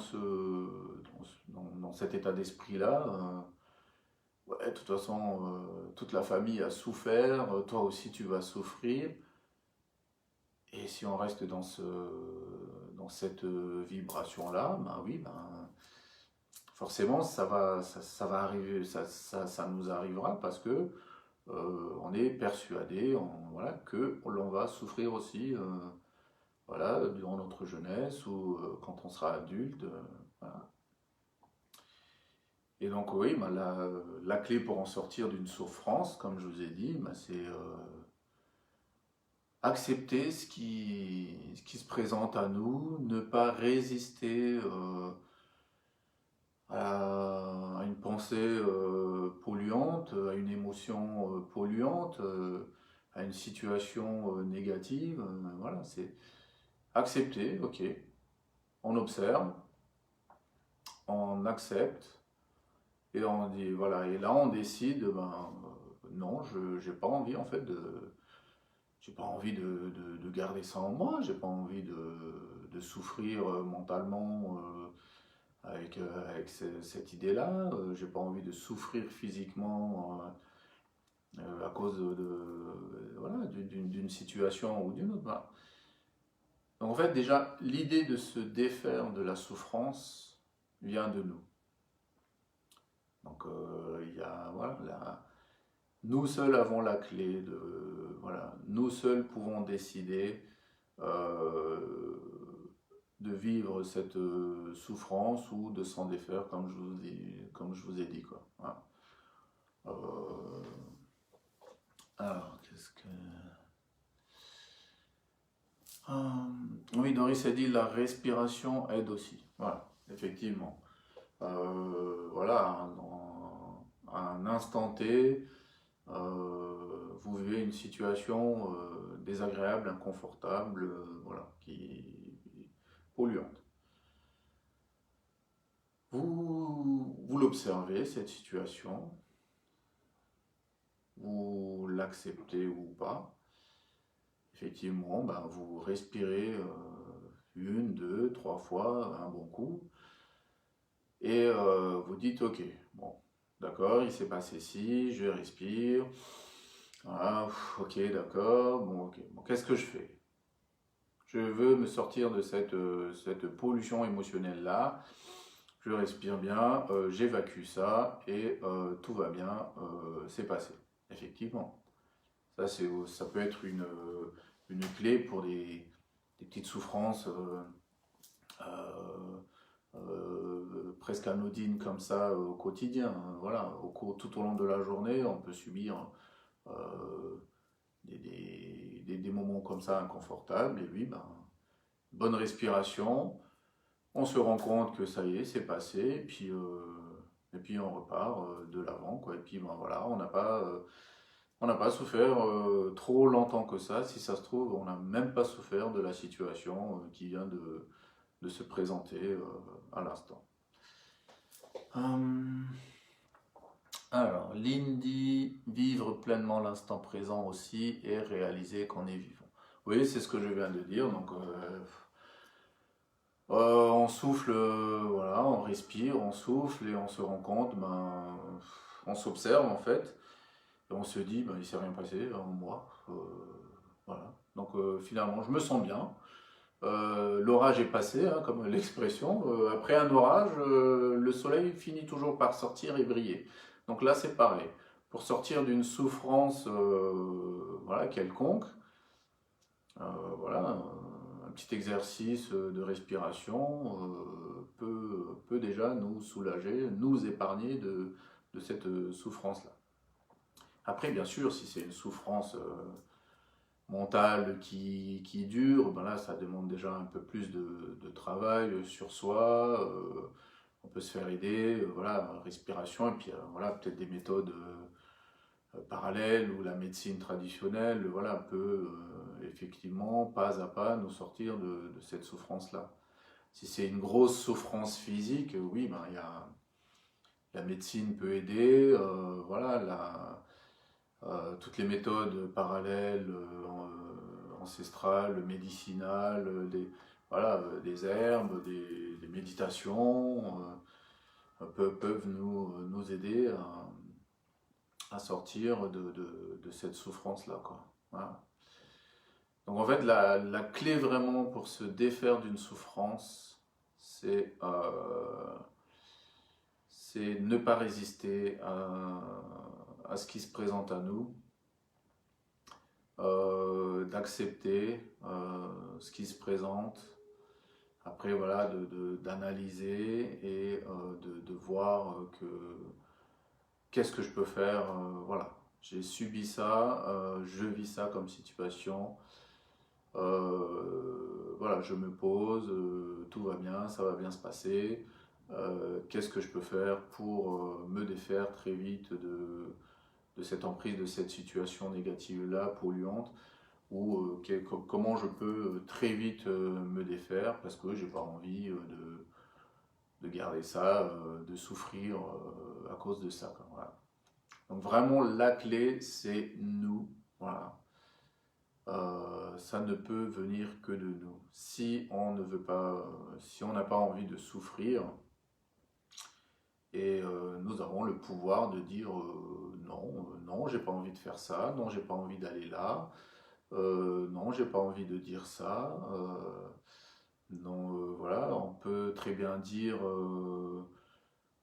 cet état d'esprit-là, ouais, de toute façon, toute la famille a souffert, toi aussi tu vas souffrir. Et si on reste dans cette vibration-là, ben oui, ben, forcément, ça va arriver, ça nous arrivera parce que on est persuadé, voilà, que l'on va souffrir aussi, voilà, durant notre jeunesse ou quand on sera adulte. Voilà. Et donc oui, ben, la clé pour en sortir d'une souffrance, comme je vous ai dit, ben, c'est accepter ce qui se présente à nous, ne pas résister à une pensée polluante, à une émotion polluante, à une situation négative. Voilà, c'est accepter, ok. On observe, on accepte, et on dit, voilà, et là on décide, ben non, je j'ai pas envie en fait j'ai pas envie de garder ça en moi, j'ai pas envie de souffrir mentalement avec cette idée-là, j'ai pas envie de souffrir physiquement à cause voilà, d'une situation ou d'une autre. Voilà. Donc en fait, déjà, l'idée de se défaire de la souffrance vient de nous. Donc il y a, voilà, nous seuls avons la clé voilà, nous seuls pouvons décider euh, de vivre cette souffrance ou de s'en défaire comme je vous ai dit quoi. Voilà. Euh, alors, qu'est-ce que... oui, Doris a dit la respiration aide aussi. Voilà, effectivement. Voilà, à un instant T, vous vivez une situation désagréable, inconfortable, voilà, qui polluante. Vous l'observez, cette situation, vous l'acceptez ou pas. Effectivement, ben, vous respirez une, deux, trois fois, un bon coup, et vous dites, ok, bon, d'accord, il s'est passé ci, je respire, voilà, ok, d'accord, bon, ok, bon, qu'est-ce que je fais? Je veux me sortir de cette pollution émotionnelle-là, je respire bien, j'évacue ça, et tout va bien, c'est passé. Effectivement, ça peut être une clé pour des petites souffrances euh, presque anodines comme ça au quotidien. Voilà, tout au long de la journée, on peut subir euh, des moments comme ça inconfortables. Et oui, ben, bonne respiration, on se rend compte que ça y est, c'est passé, et puis on repart de l'avant, quoi. Et puis ben voilà, on n'a pas souffert trop longtemps que ça. Si ça se trouve, on n'a même pas souffert de la situation qui vient de se présenter à l'instant. Hum, alors, Lindy, vivre pleinement l'instant présent aussi et réaliser qu'on est vivant. Oui, c'est ce que je viens de dire. Donc, on souffle, voilà, on respire, on souffle et on se rend compte, ben, on s'observe en fait, et on se dit, ben, il s'est rien passé en moi. Voilà. Donc finalement, je me sens bien. L'orage est passé, hein, comme l'expression. Après un orage, le soleil finit toujours par sortir et briller. Donc là, c'est pareil. Pour sortir d'une souffrance voilà, quelconque, euh, voilà, un petit exercice de respiration peut déjà nous soulager, nous épargner de cette souffrance-là. Après, bien sûr, si c'est une souffrance mentale qui dure, ben là, ça demande déjà un peu plus de travail sur soi. On peut se faire aider, voilà, respiration, et puis voilà, peut-être des méthodes parallèles ou la médecine traditionnelle, voilà, peut effectivement, pas à pas, nous sortir de cette souffrance-là. Si c'est une grosse souffrance physique, oui, ben, la médecine peut aider, voilà, toutes les méthodes parallèles, ancestrales, médicinales, voilà, des herbes, des méditations peuvent nous aider à sortir de cette souffrance-là, quoi. Voilà. Donc en fait, la clé vraiment pour se défaire d'une souffrance, c'est ne pas résister à ce qui se présente à nous, d'accepter ce qui se présente, après voilà, d'analyser et de voir qu'est-ce que je peux faire, voilà. J'ai subi ça, je vis ça comme situation, voilà, je me pose, tout va bien, ça va bien se passer. Qu'est-ce que je peux faire pour me défaire très vite de cette emprise, de cette situation négative-là, polluante, ou comment je peux très vite me défaire parce que j'ai pas envie de garder ça, de souffrir à cause de ça, quoi. Voilà. Donc vraiment la clé c'est nous, voilà. Ça ne peut venir que de nous. Si on ne veut pas, si on n'a pas envie de souffrir, et nous avons le pouvoir de dire non, non, j'ai pas envie de faire ça, non, j'ai pas envie d'aller là, non, j'ai pas envie de dire ça. Non, voilà, on peut très bien dire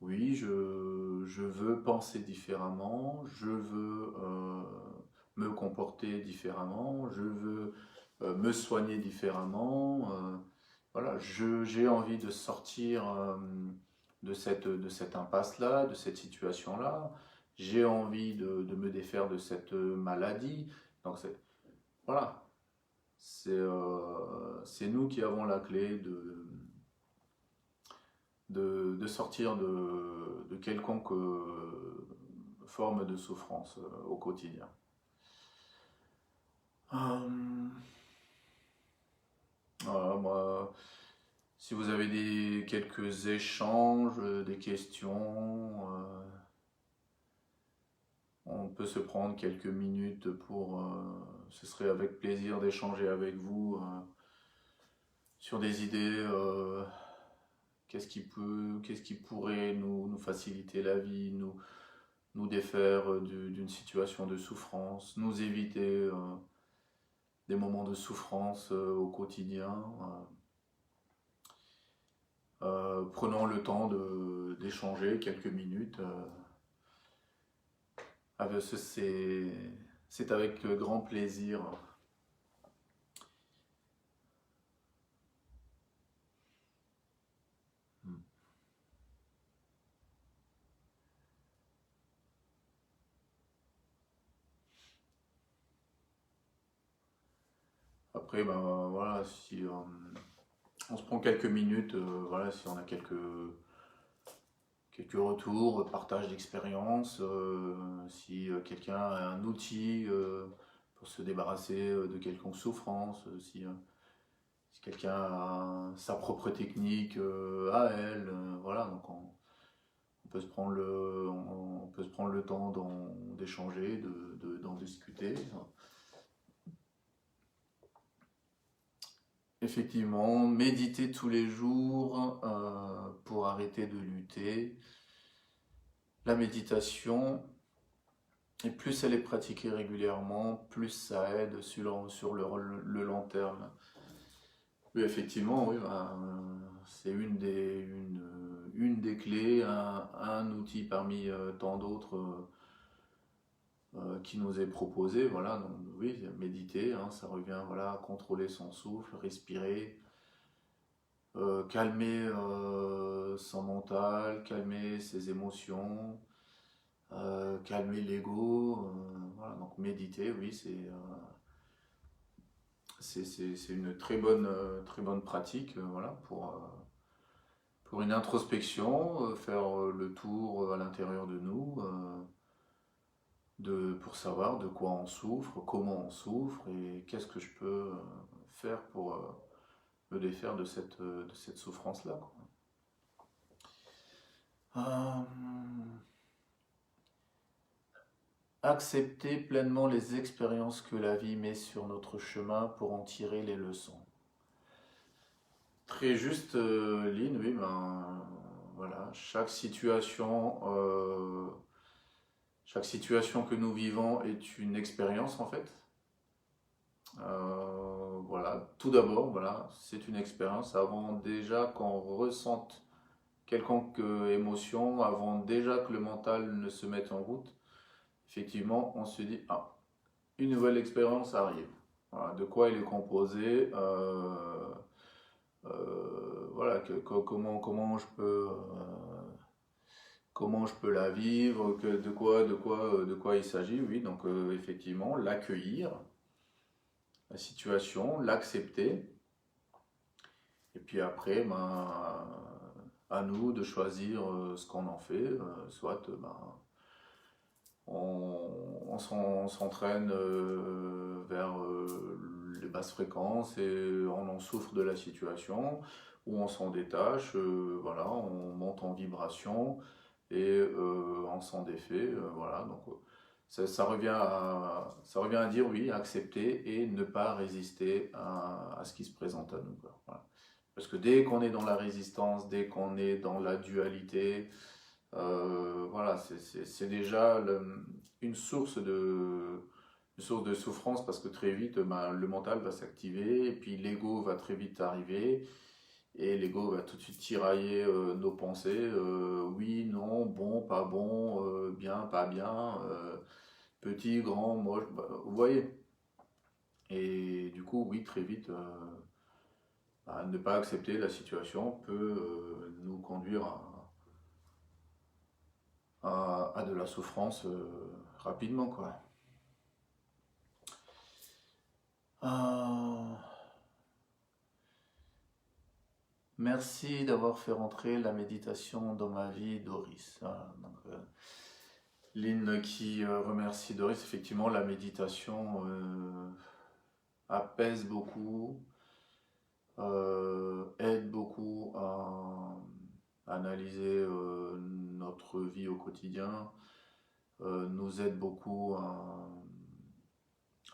oui, je veux penser différemment, je veux me comporter différemment, je veux me soigner différemment. Voilà, j'ai envie de sortir de cette impasse-là, de cette situation-là. J'ai envie de me défaire de cette maladie. Donc voilà, c'est nous qui avons la clé de sortir de quelconque forme de souffrance au quotidien. Voilà, moi, si vous avez quelques échanges, des questions, on peut se prendre quelques minutes pour... ce serait avec plaisir d'échanger avec vous sur des idées. Qu'est-ce qui pourrait nous faciliter la vie, nous défaire d'une situation de souffrance, nous éviter des moments de souffrance au quotidien. Prenons le temps d'échanger quelques minutes. C'est avec grand plaisir. Après, ben voilà, si On se prend quelques minutes, voilà, si on a quelques retours, partage d'expérience, si quelqu'un a un outil pour se débarrasser de quelconque souffrance, si quelqu'un a sa propre technique à elle, voilà, donc on peut se prendre on peut se prendre le temps d'échanger, d'en discuter. Effectivement, méditer tous les jours pour arrêter de lutter. La méditation, et plus elle est pratiquée régulièrement, plus ça aide sur le long terme. Oui, effectivement, oui, c'est une des clés, un outil parmi tant d'autres qui nous est proposé. Voilà, donc oui, méditer, hein, ça revient voilà, à contrôler son souffle, respirer, calmer son mental, calmer ses émotions, calmer l'ego. Voilà, donc méditer, oui, c'est une très bonne pratique voilà, pour une introspection, faire le tour à l'intérieur de nous, pour savoir de quoi on souffre, comment on souffre et qu'est-ce que je peux faire pour me défaire de cette souffrance-là. Accepter pleinement les expériences que la vie met sur notre chemin pour en tirer les leçons. Très juste, Lynn, oui, ben voilà, chaque situation que nous vivons est une expérience en fait. Voilà, tout d'abord, voilà, c'est une expérience avant déjà qu'on ressente quelconque émotion, avant déjà que le mental ne se mette en route. Effectivement, on se dit, ah, une nouvelle expérience arrive. Voilà, de quoi il est composé, voilà, comment je peux la vivre, de quoi il s'agit, oui, donc effectivement, l'accueillir, la situation, l'accepter, et puis après, ben, à nous de choisir ce qu'on en fait, soit ben, on s'entraîne vers les basses fréquences et on en souffre de la situation, ou on s'en détache, voilà, on monte en vibration et on s'en défait, voilà, donc ça revient à dire oui, accepter et ne pas résister à ce qui se présente à nous, quoi. Voilà. Parce que dès qu'on est dans la résistance, dès qu'on est dans la dualité, voilà, c'est déjà une source de souffrance parce que très vite, ben, le mental va s'activer et puis l'ego va très vite arriver et l'ego va tout de suite tirailler nos pensées, oui, non, bon, pas bon, bien, pas bien, petit, grand, moche, bah, vous voyez. Et du coup, oui, très vite, bah, ne pas accepter la situation peut nous conduire à de la souffrance rapidement, quoi. Euh, Merci d'avoir fait rentrer la méditation dans ma vie, Doris. Voilà, donc, Lynn qui remercie Doris. Effectivement, la méditation apaise beaucoup, aide beaucoup à analyser notre vie au quotidien, nous aide beaucoup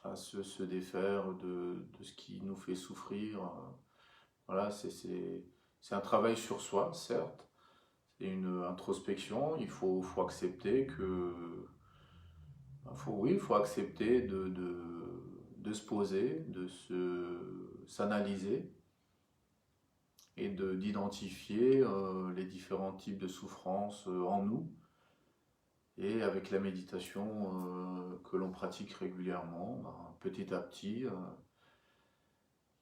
à se défaire de ce qui nous fait souffrir. Voilà, c'est un travail sur soi, certes, c'est une introspection, faut accepter que... oui, il faut accepter de se poser, s'analyser et d'identifier les différents types de souffrances en nous. Et avec la méditation que l'on pratique régulièrement, ben, petit à petit,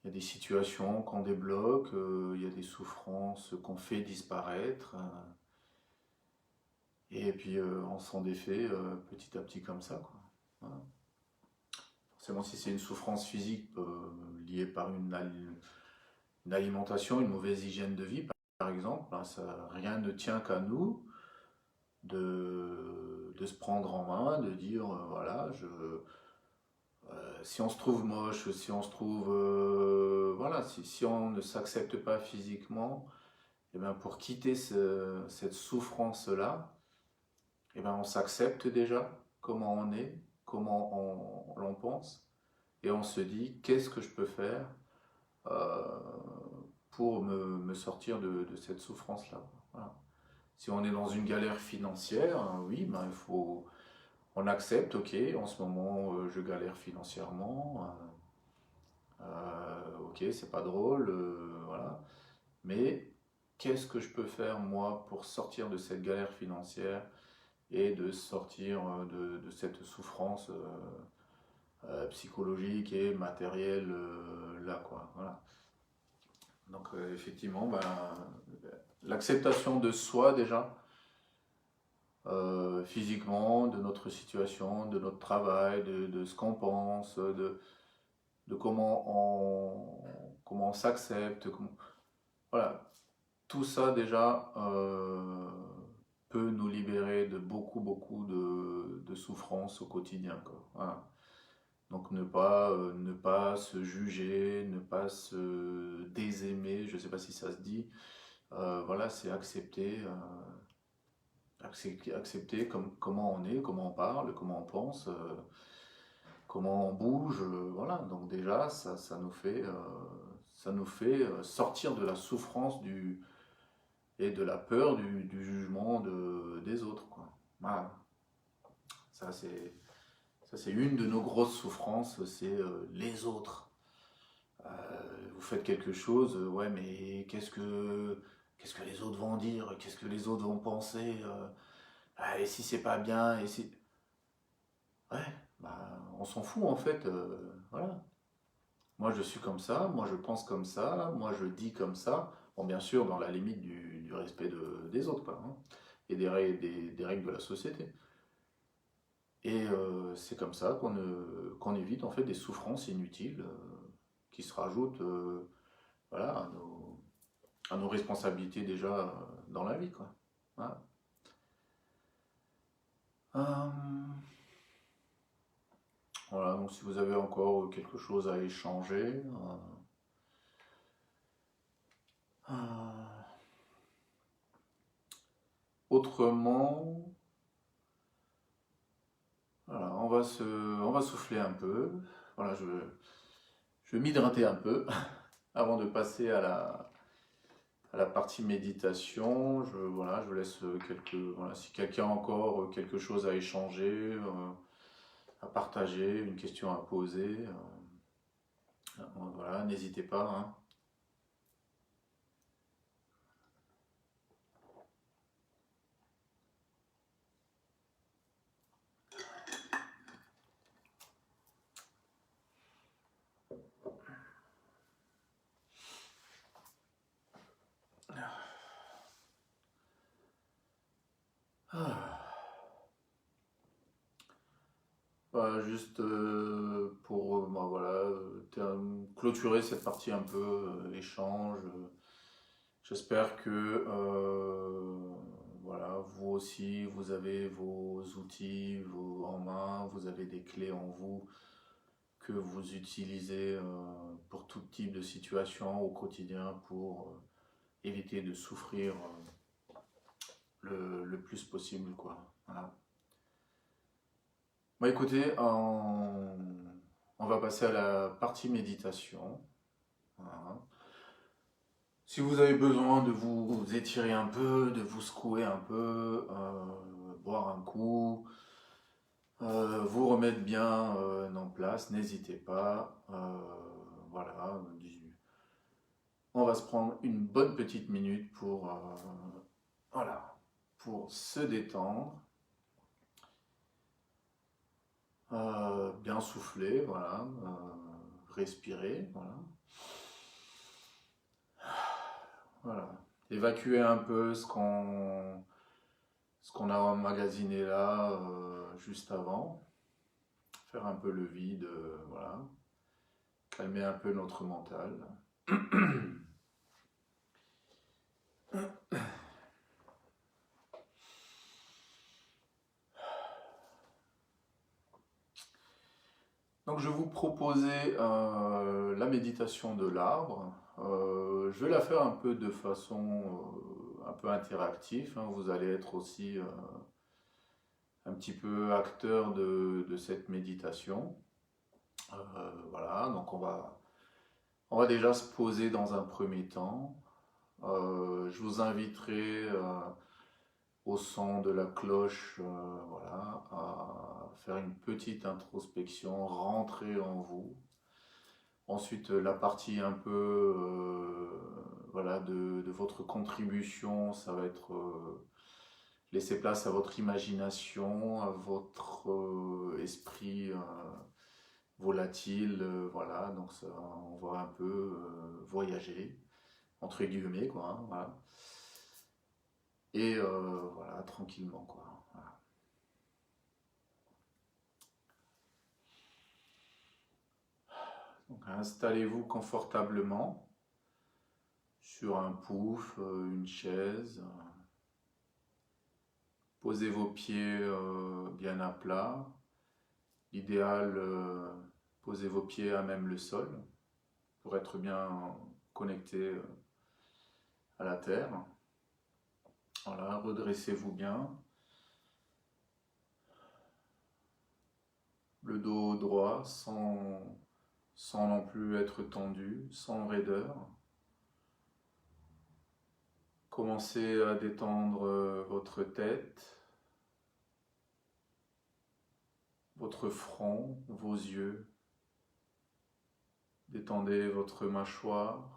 il y a des situations qu'on débloque, il y a des souffrances qu'on fait disparaître, et puis on s'en défait petit à petit comme ça, quoi. Voilà. Forcément, si c'est une souffrance physique liée par Une alimentation, une mauvaise hygiène de vie, par exemple, hein, ça, rien ne tient qu'à nous de se prendre en main, de dire, voilà, si on se trouve moche, si on se trouve, voilà, si on ne s'accepte pas physiquement, et bien pour quitter cette souffrance-là, et ben on s'accepte déjà, comment on est, comment l'on pense, et on se dit, qu'est-ce que je peux faire euh, pour me sortir de cette souffrance-là. Voilà. Si on est dans une galère financière, oui, ben, on accepte, ok, en ce moment je galère financièrement, ok, c'est pas drôle, voilà, mais qu'est-ce que je peux faire moi pour sortir de cette galère financière et de sortir de cette souffrance psychologique et matérielle là, quoi, voilà. Donc effectivement, ben, l'acceptation de soi déjà, physiquement, de notre situation, de notre travail, de ce qu'on pense, de comment on s'accepte. Voilà, tout ça déjà peut nous libérer de beaucoup de souffrances au quotidien, quoi. Voilà. Donc ne pas se juger, ne pas se désaimer, je ne sais pas si ça se dit. Voilà, c'est accepter comment on est, comment on parle, comment on pense, comment on bouge, voilà. Donc déjà, ça nous fait sortir de la souffrance et de la peur du jugement des autres, quoi. Voilà. Ça, c'est une de nos grosses souffrances, c'est les autres. Vous faites quelque chose, ouais, mais qu'est-ce que les autres vont dire, qu'est-ce que les autres vont penser, ah, et si c'est pas bien, et si... Ouais, bah, on s'en fout en fait, voilà. Moi je suis comme ça, moi je pense comme ça, moi je dis comme ça. Bon, bien sûr, dans la limite du respect des autres, quoi, hein, et des règles de la société. Et c'est comme ça qu'on évite en fait des souffrances inutiles qui se rajoutent voilà, à nos responsabilités déjà dans la vie, quoi. Voilà. Voilà, donc si vous avez encore quelque chose à échanger. Euh, autrement, voilà, on va souffler un peu. Voilà, je vais m'hydrater un peu avant de passer à la partie méditation. Voilà, je vous laisse voilà, si quelqu'un a encore quelque chose à échanger, à partager, une question à poser, voilà, n'hésitez pas, hein. Ah. Juste pour bah, voilà, clôturer cette partie un peu échange. J'espère que voilà, vous aussi, vous avez vos outils en main, vous avez des clés en vous que vous utilisez pour tout type de situation au quotidien pour éviter de souffrir le plus possible, quoi. Voilà. Bah écoutez, on va passer à la partie méditation. Voilà. Si vous avez besoin de vous étirer un peu, de vous secouer un peu, boire un coup, vous remettre bien en place, n'hésitez pas. Voilà, on va se prendre une bonne petite minute pour, voilà, pour se détendre, bien souffler, voilà, respirer, voilà. Voilà. Évacuer un peu ce qu'on a emmagasiné là juste avant. Faire un peu le vide, voilà. Calmer un peu notre mental. Donc je vous proposais la méditation de l'arbre. Je vais la faire un peu de façon un peu interactive, hein. Vous allez être aussi un petit peu acteur de cette méditation. Voilà, donc on va déjà se poser dans un premier temps. Je vous inviterai au son de la cloche, voilà, à faire une petite introspection, rentrer en vous. Ensuite, la partie un peu voilà, de votre contribution, ça va être laisser place à votre imagination, à votre esprit volatile, voilà, donc ça, on va un peu voyager, entre guillemets, quoi, hein, voilà. Et voilà, tranquillement, quoi. Voilà. Donc installez-vous confortablement sur un pouf, une chaise. Posez vos pieds bien à plat. L'idéal, posez vos pieds à même le sol pour être bien connecté à la terre. Voilà, redressez-vous bien. Le dos droit sans non plus être tendu, sans raideur. Commencez à détendre votre tête, votre front, vos yeux. Détendez votre mâchoire.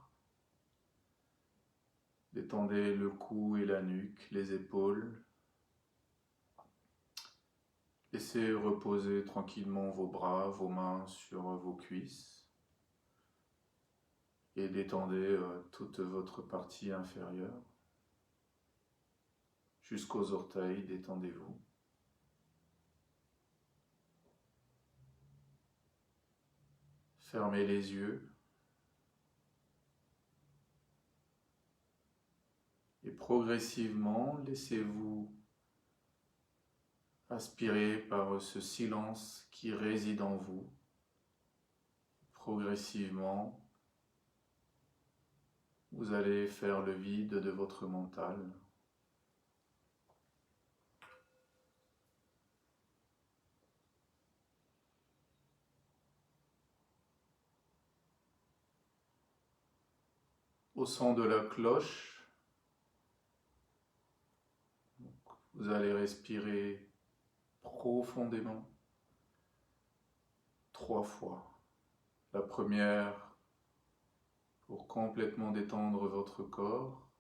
Détendez le cou et la nuque, les épaules. Laissez reposer tranquillement vos bras, vos mains sur vos cuisses. Et détendez toute votre partie inférieure. Jusqu'aux orteils, détendez-vous. Fermez les yeux. Et progressivement, laissez-vous aspirer par ce silence qui réside en vous. Progressivement, vous allez faire le vide de votre mental. Au son de la cloche, vous allez respirer profondément 3 fois. La première pour complètement détendre votre corps.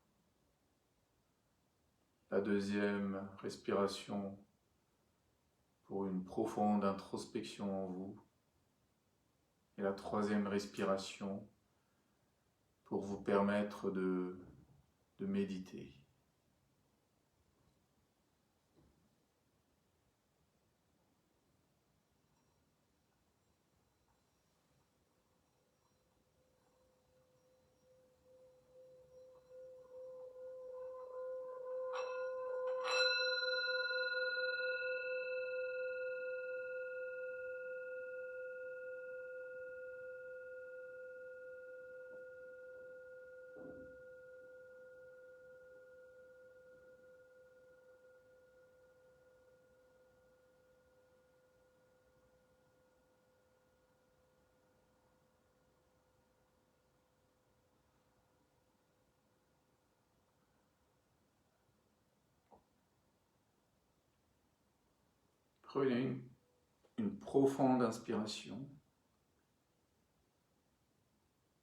La deuxième respiration pour une profonde introspection en vous. Et la troisième respiration pour vous permettre de méditer. Prenez une profonde inspiration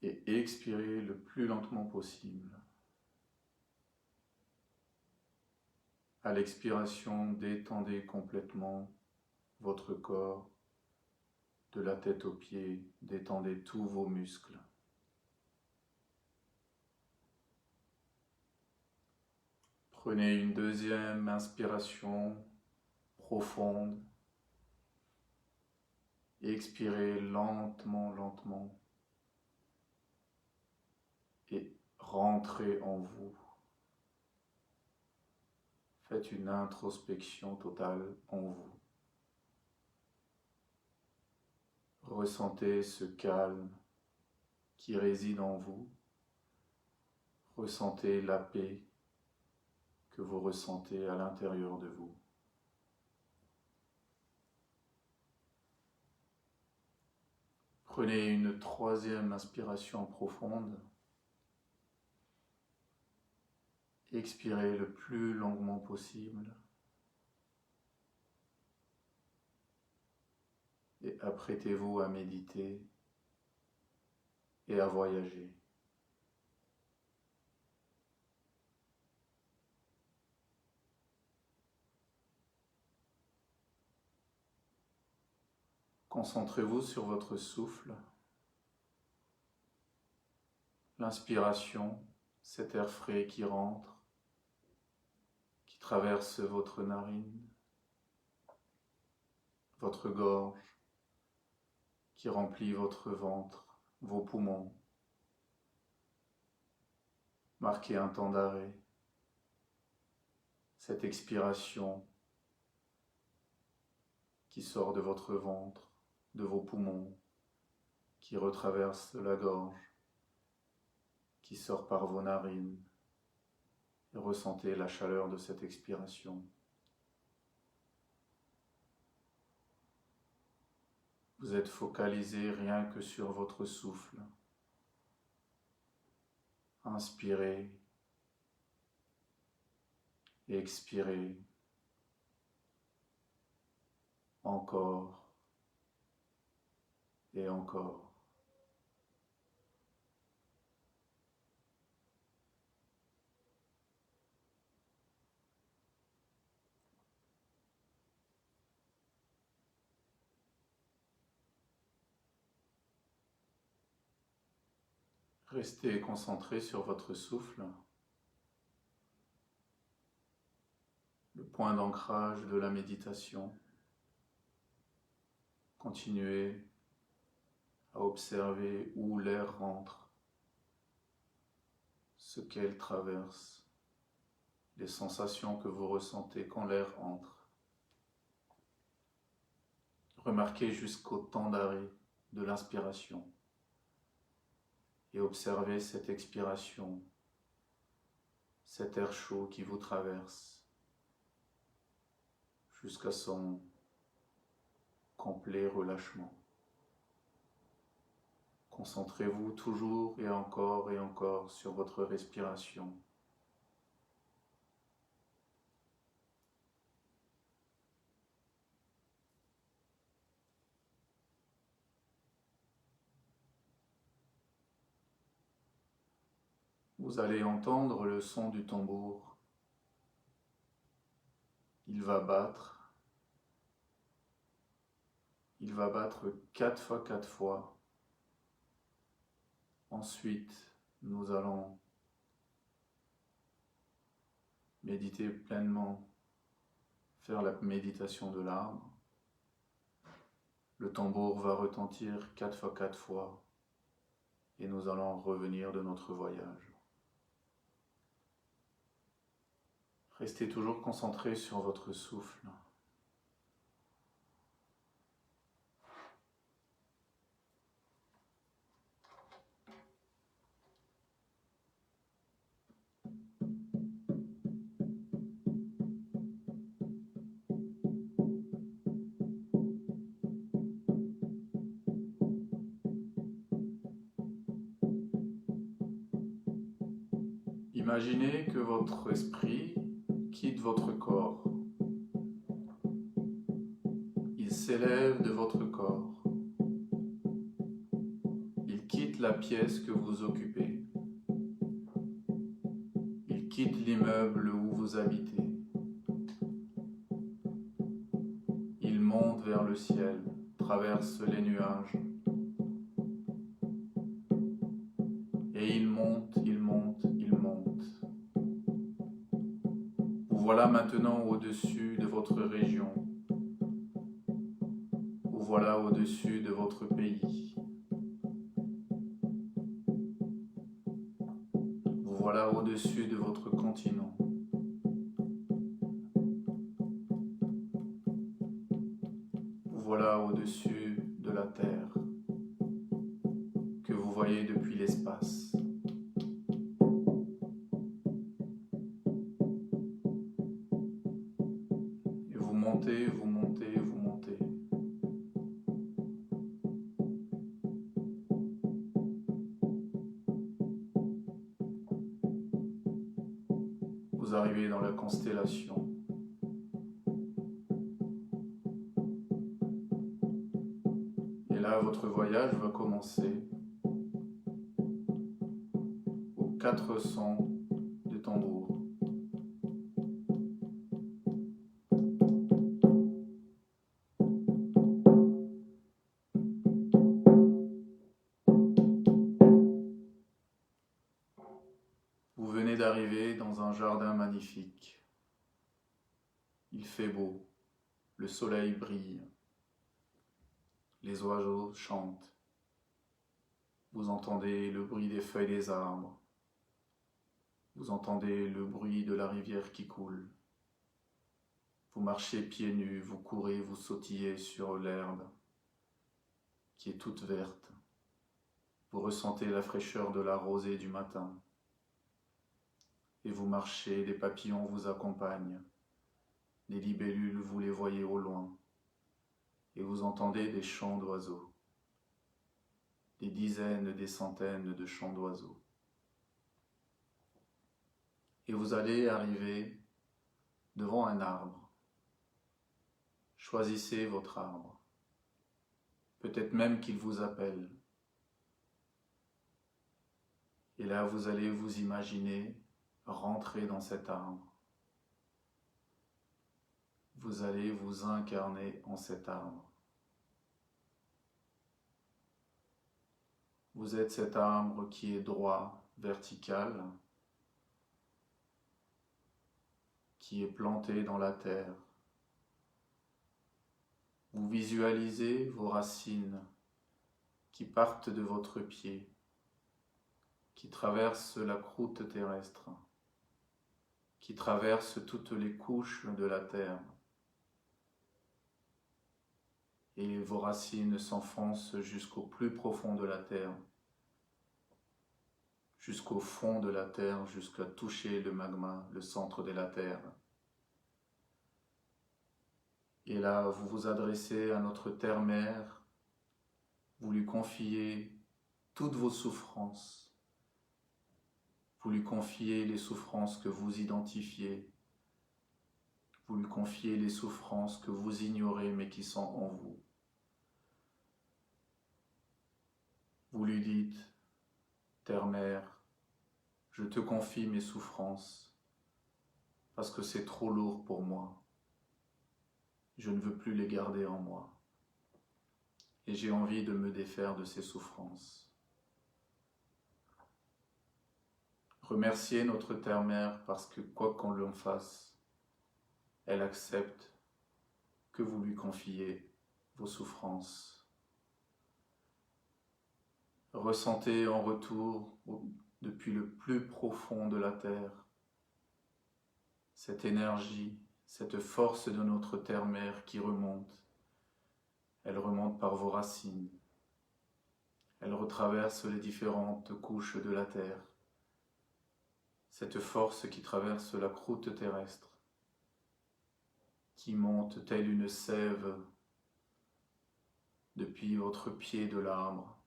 et expirez le plus lentement possible. À l'expiration, détendez complètement votre corps, de la tête aux pieds, détendez tous vos muscles. Prenez une deuxième inspiration profonde et expirez lentement, lentement et rentrez en vous. Faites une introspection totale en vous. Ressentez ce calme qui réside en vous. Ressentez la paix que vous ressentez à l'intérieur de vous. Prenez une troisième inspiration profonde. Expirez le plus longuement possible. Et apprêtez-vous à méditer et à voyager. Concentrez-vous sur votre souffle. L'inspiration, cet air frais qui rentre, qui traverse votre narine, votre gorge, qui remplit votre ventre, vos poumons. Marquez un temps d'arrêt. Cette expiration qui sort de votre ventre, de vos poumons, qui retraverse la gorge, qui sort par vos narines, et ressentez la chaleur de cette expiration. Vous êtes focalisé rien que sur votre souffle. Inspirez et expirez. Encore et encore. Restez concentré sur votre souffle, le point d'ancrage de la méditation. Continuez à observer où l'air rentre, ce qu'elle traverse, les sensations que vous ressentez quand l'air entre. Remarquez jusqu'au temps d'arrêt de l'inspiration et observez cette expiration, cet air chaud qui vous traverse jusqu'à son complet relâchement. Concentrez-vous toujours et encore sur votre respiration. Vous allez entendre le son du tambour. Il va battre. Il va battre 4 fois 4 fois. Ensuite, nous allons méditer pleinement, faire la méditation de l'arbre. Le tambour va retentir 4 fois 4 fois et nous allons revenir de notre voyage. Restez toujours concentré sur votre souffle. Imaginez que votre esprit quitte votre corps. Il s'élève de votre corps. Il quitte la pièce que vous occupez. Il quitte l'immeuble où vous habitez. Il monte vers le ciel, traverse les nuages. Et il monte, il monte, il monte. Vous voilà maintenant au-dessus de votre région. Vous voilà au-dessus de votre pays. Vous voilà au-dessus de votre continent. Vous voilà au-dessus de la terre. montez, vous montez, vous montez. Vous arrivez dans la constellation. Et là, votre voyage va commencer aux 400 de tambour. Vous venez d'arriver dans un jardin magnifique. Il fait beau, le soleil brille, les oiseaux chantent. Vous entendez le bruit des feuilles des arbres. Vous entendez le bruit de la rivière qui coule. Vous marchez pieds nus, vous courez, vous sautillez sur l'herbe qui est toute verte. Vous ressentez la fraîcheur de la rosée du matin. Et vous marchez, des papillons vous accompagnent. Les libellules, vous les voyez au loin. Et vous entendez des chants d'oiseaux. Des dizaines, des centaines de chants d'oiseaux. Et vous allez arriver devant un arbre. Choisissez votre arbre. Peut-être même qu'il vous appelle. Et là, vous allez vous imaginer rentrer dans cet arbre. Vous allez vous incarner en cet arbre. Vous êtes cet arbre qui est droit, vertical, qui est planté dans la terre. Vous visualisez vos racines qui partent de votre pied, qui traversent la croûte terrestre, qui traversent toutes les couches de la terre. Et vos racines s'enfoncent jusqu'au plus profond de la terre, jusqu'au fond de la terre, jusqu'à toucher le magma, le centre de la terre. Et là, vous vous adressez à notre terre-mère, vous lui confiez toutes vos souffrances, vous lui confiez les souffrances que vous identifiez, vous lui confiez les souffrances que vous ignorez mais qui sont en vous. Vous lui dites, terre-mère, je te confie mes souffrances parce que c'est trop lourd pour moi. Je ne veux plus les garder en moi. Et j'ai envie de me défaire de ces souffrances. Remerciez notre terre-mère parce que quoi qu'on l'en fasse, elle accepte que vous lui confiez vos souffrances. Ressentez en retour, depuis le plus profond de la terre, cette énergie, cette force de notre terre-mère qui remonte. Elle remonte par vos racines. Elle retraverse les différentes couches de la terre. Cette force qui traverse la croûte terrestre, qui monte telle une sève depuis votre pied de l'arbre,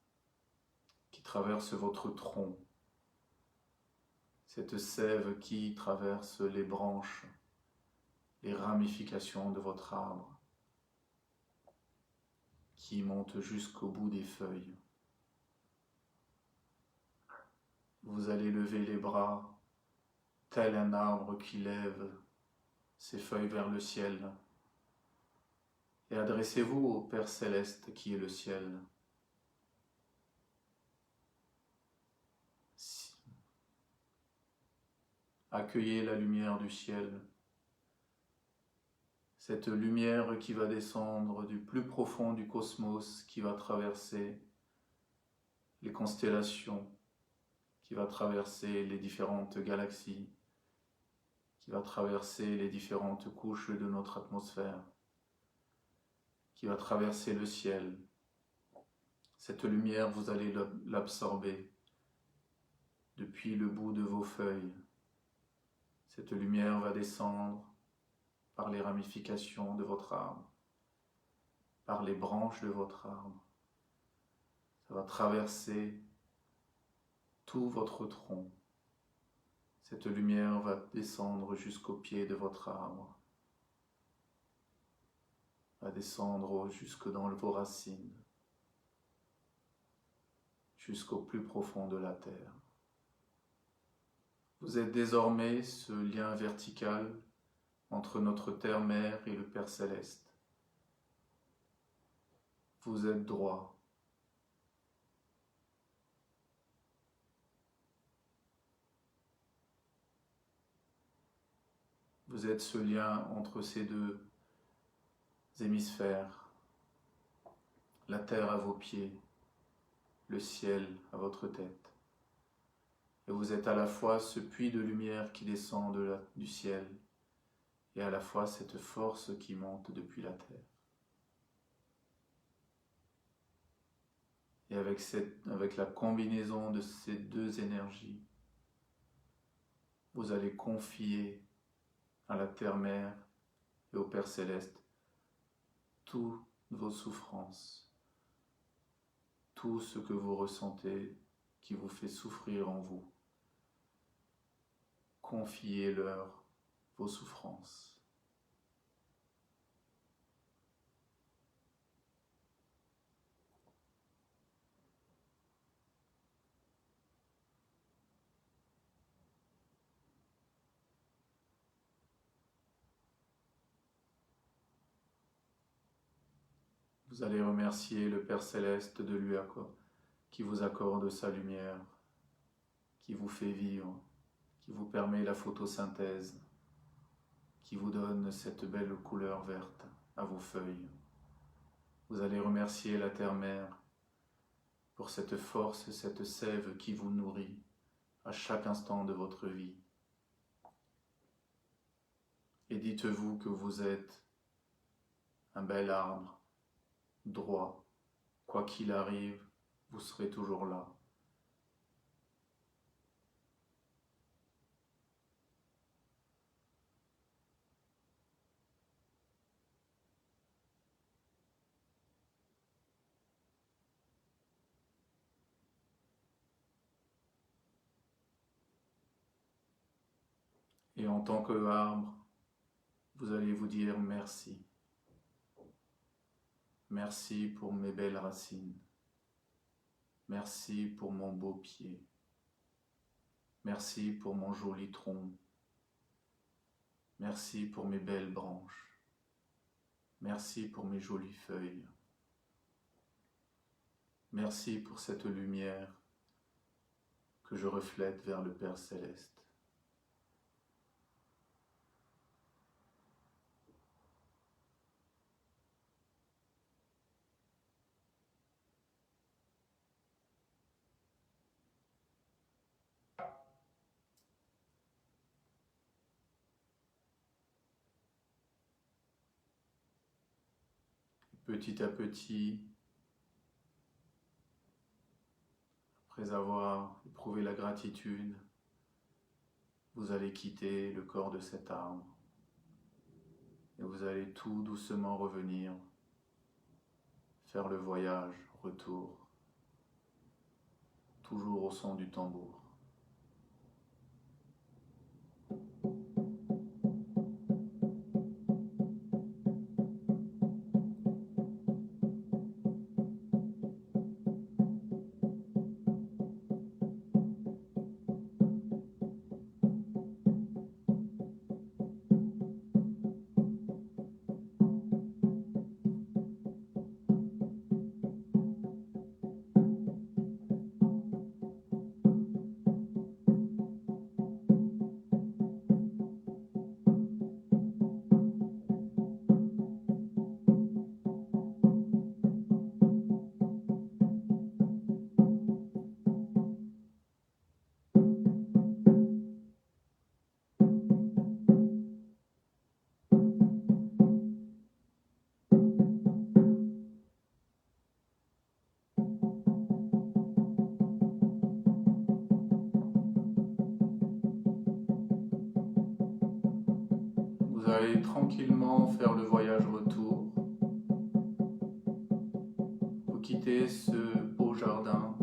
qui traverse votre tronc, cette sève qui traverse les branches, les ramifications de votre arbre, qui monte jusqu'au bout des feuilles. Vous allez lever les bras, tel un arbre qui lève ses feuilles vers le ciel, et adressez-vous au Père Céleste qui est le ciel. Accueillez la lumière du ciel, cette lumière qui va descendre du plus profond du cosmos, qui va traverser les constellations, qui va traverser les différentes galaxies, qui va traverser les différentes couches de notre atmosphère, qui va traverser le ciel. Cette lumière, vous allez l'absorber depuis le bout de vos feuilles. Cette lumière va descendre par les ramifications de votre arbre, par les branches de votre arbre. Ça va traverser tout votre tronc. Cette lumière va descendre jusqu'au pied de votre arbre, va descendre jusque dans vos racines, jusqu'au plus profond de la terre. Vous êtes désormais ce lien vertical entre notre terre-mère et le Père Céleste. Vous êtes droit. Vous êtes ce lien entre ces deux hémisphères, la terre à vos pieds, le ciel à votre tête. Et vous êtes à la fois ce puits de lumière qui descend du ciel et à la fois cette force qui monte depuis la terre. Et avec la combinaison de ces deux énergies, vous allez confier à la Terre-Mère et au Père Céleste toutes vos souffrances, tout ce que vous ressentez qui vous fait souffrir en vous. Confiez-leur vos souffrances. Vous allez remercier le Père Céleste de lui qui vous accorde sa lumière, qui vous fait vivre, qui vous permet la photosynthèse, qui vous donne cette belle couleur verte à vos feuilles. Vous allez remercier la Terre-Mère pour cette force, cette sève qui vous nourrit à chaque instant de votre vie. Et dites-vous que vous êtes un bel arbre, droit, quoi qu'il arrive, vous serez toujours là. Et en tant qu'arbre, vous allez vous dire merci. Merci pour mes belles racines. Merci pour mon beau pied. Merci pour mon joli tronc. Merci pour mes belles branches. Merci pour mes jolies feuilles. Merci pour cette lumière que je reflète vers le Père Céleste. Petit à petit, après avoir éprouvé la gratitude, vous allez quitter le corps de cet arbre et vous allez tout doucement revenir, faire le voyage, retour, toujours au son du tambour. allez tranquillement faire le voyage retour. Vous quittez ce beau jardin.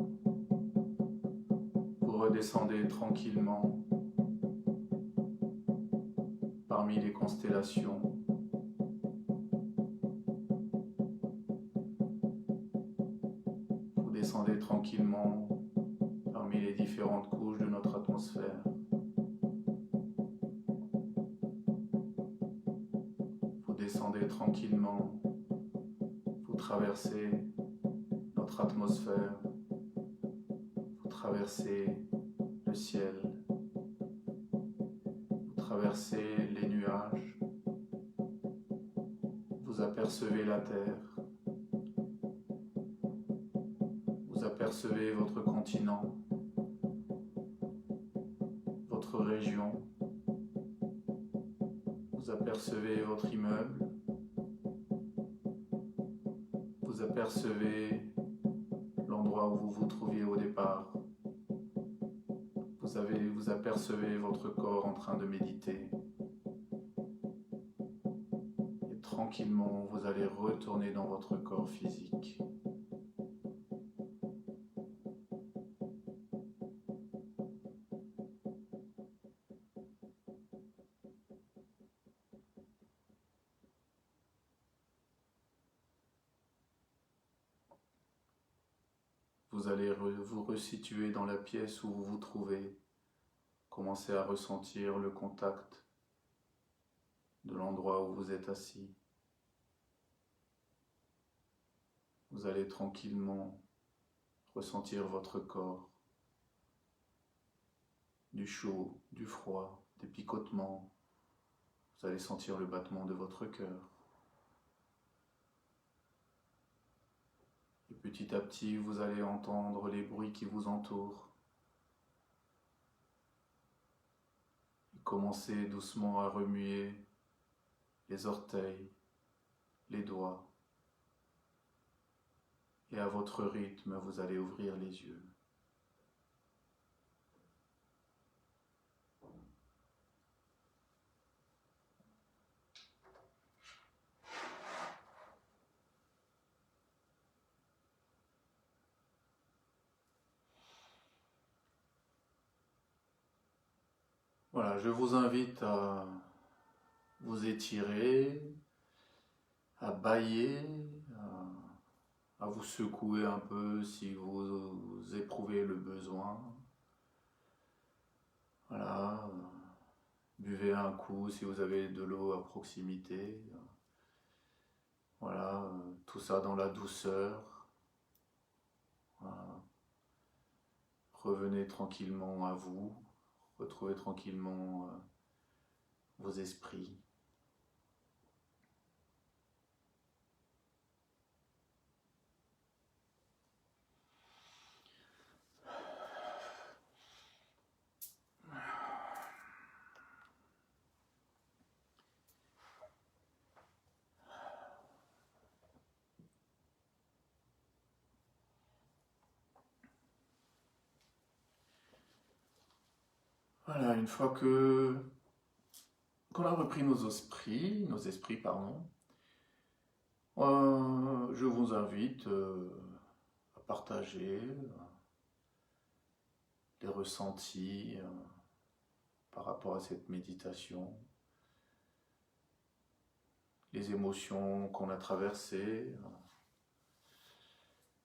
Vous redescendez tranquillement parmi les constellations. Vous descendez tranquillement parmi les différentes couches de notre atmosphère. Vous descendez tranquillement, vous traversez notre atmosphère, vous traversez le ciel, vous traversez les nuages, vous apercevez la terre, vous apercevez votre continent, votre région, vous apercevez votre immeuble, vous apercevez l'endroit où vous vous trouviez au départ, vous apercevez votre corps en train de méditer, et tranquillement vous allez retourner dans votre corps physique. Vous allez vous resituer dans la pièce où vous vous trouvez. Commencez à ressentir le contact de l'endroit où vous êtes assis. Vous allez tranquillement ressentir votre corps, du chaud, du froid, des picotements. Vous allez sentir le battement de votre cœur. Et petit à petit, vous allez entendre les bruits qui vous entourent. Et commencez doucement à remuer les orteils, les doigts. Et à votre rythme, vous allez ouvrir les yeux. Voilà, je vous invite à vous étirer, à bâiller, à vous secouer un peu si vous éprouvez le besoin. Voilà, buvez un coup si vous avez de l'eau à proximité. Voilà, tout ça dans la douceur. Voilà. Revenez tranquillement à vous, retrouvez tranquillement vos esprits. Voilà, une fois qu'on a repris nos esprits, pardon, je vous invite à partager les ressentis par rapport à cette méditation, les émotions qu'on a traversées,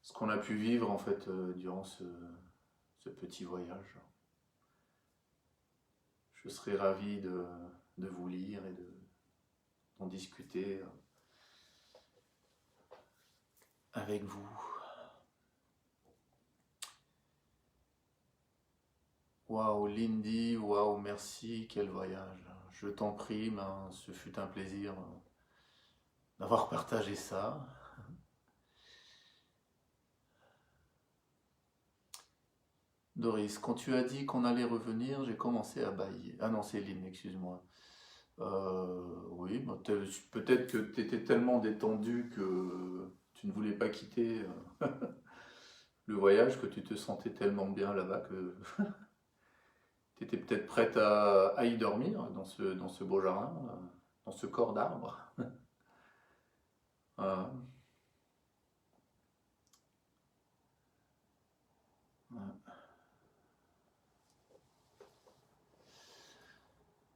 ce qu'on a pu vivre en fait durant ce petit voyage. Je serais ravi de vous lire et d'en discuter avec vous. Waouh, Lindy, waouh, merci, quel voyage. Je t'en prie, ce fut un plaisir d'avoir partagé ça. Doris, quand tu as dit qu'on allait revenir, j'ai commencé à bâiller. Ah non, c'est Lynn, excuse-moi. Oui, peut-être que tu étais tellement détendu que tu ne voulais pas quitter le voyage, que tu te sentais tellement bien là-bas que tu étais peut-être prête à y dormir dans ce beau jardin. dans ce corps d'arbre. Voilà.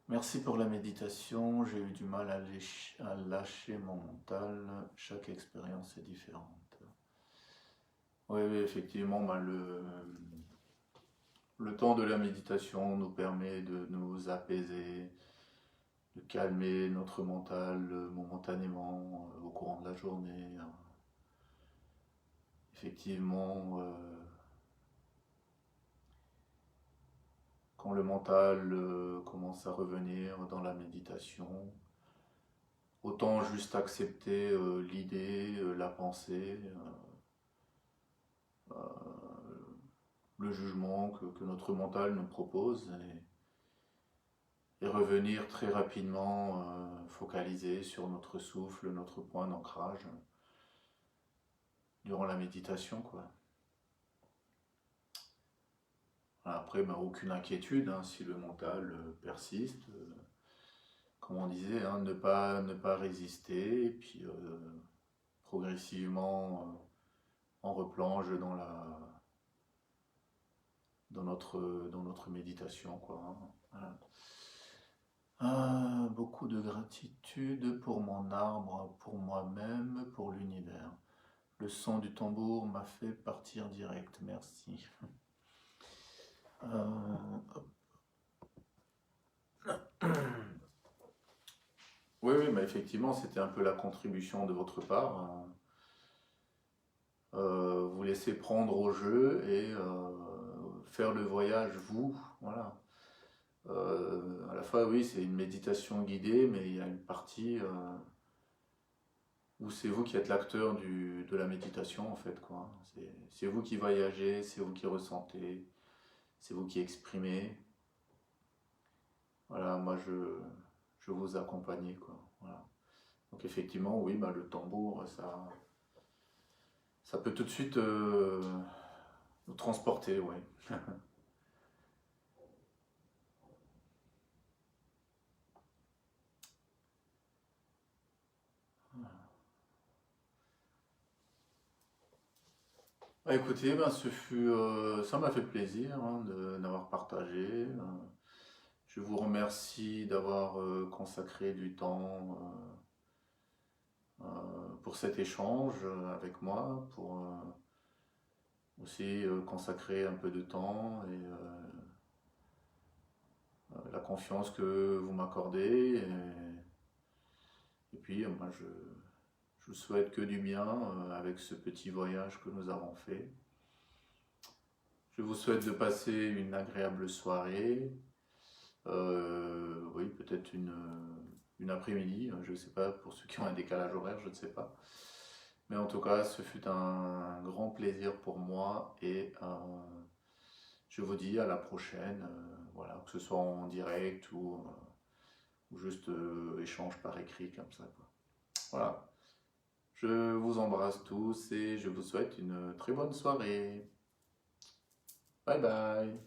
Merci pour la méditation, j'ai eu du mal à lâcher mon mental, chaque expérience est différente. Oui, oui, effectivement, le temps de la méditation nous permet de nous apaiser, de calmer notre mental momentanément au courant de la journée. Effectivement, quand le mental commence à revenir dans la méditation, autant juste accepter l'idée, la pensée, le jugement que notre mental nous propose et revenir très rapidement focaliser sur notre souffle, notre point d'ancrage durant la méditation, quoi. Après, aucune inquiétude, hein, si le mental persiste, comme on disait, hein, ne pas résister, et puis progressivement on replonge dans notre méditation, quoi, hein. Voilà. Beaucoup de gratitude pour mon arbre, pour moi-même, pour l'univers. Le son du tambour m'a fait partir direct, merci. Oui, oui, mais effectivement, c'était un peu la contribution de votre part, hein. Vous laisser prendre au jeu et faire le voyage, vous, voilà. À la fois, oui, c'est une méditation guidée, mais il y a une partie où c'est vous qui êtes l'acteur de la méditation, en fait, quoi. C'est vous qui voyagez, c'est vous qui ressentez, c'est vous qui exprimez. Voilà, moi, je vous accompagne, quoi. Voilà. Donc, effectivement, oui, le tambour, ça peut tout de suite nous transporter, oui. Écoutez, ça m'a fait plaisir hein, d'avoir partagé. Je vous remercie d'avoir consacré du temps pour cet échange avec moi, pour aussi consacrer un peu de temps et la confiance que vous m'accordez. Et puis, moi, je vous souhaite que du bien avec ce petit voyage que nous avons fait. Je vous souhaite de passer une agréable soirée. Oui, peut-être une après-midi, je ne sais pas, pour ceux qui ont un décalage horaire, je ne sais pas. Mais en tout cas, ce fut un grand plaisir pour moi et je vous dis à la prochaine, voilà, que ce soit en direct ou juste échange par écrit comme ça, quoi. Voilà. Je vous embrasse tous et je vous souhaite une très bonne soirée. Bye bye.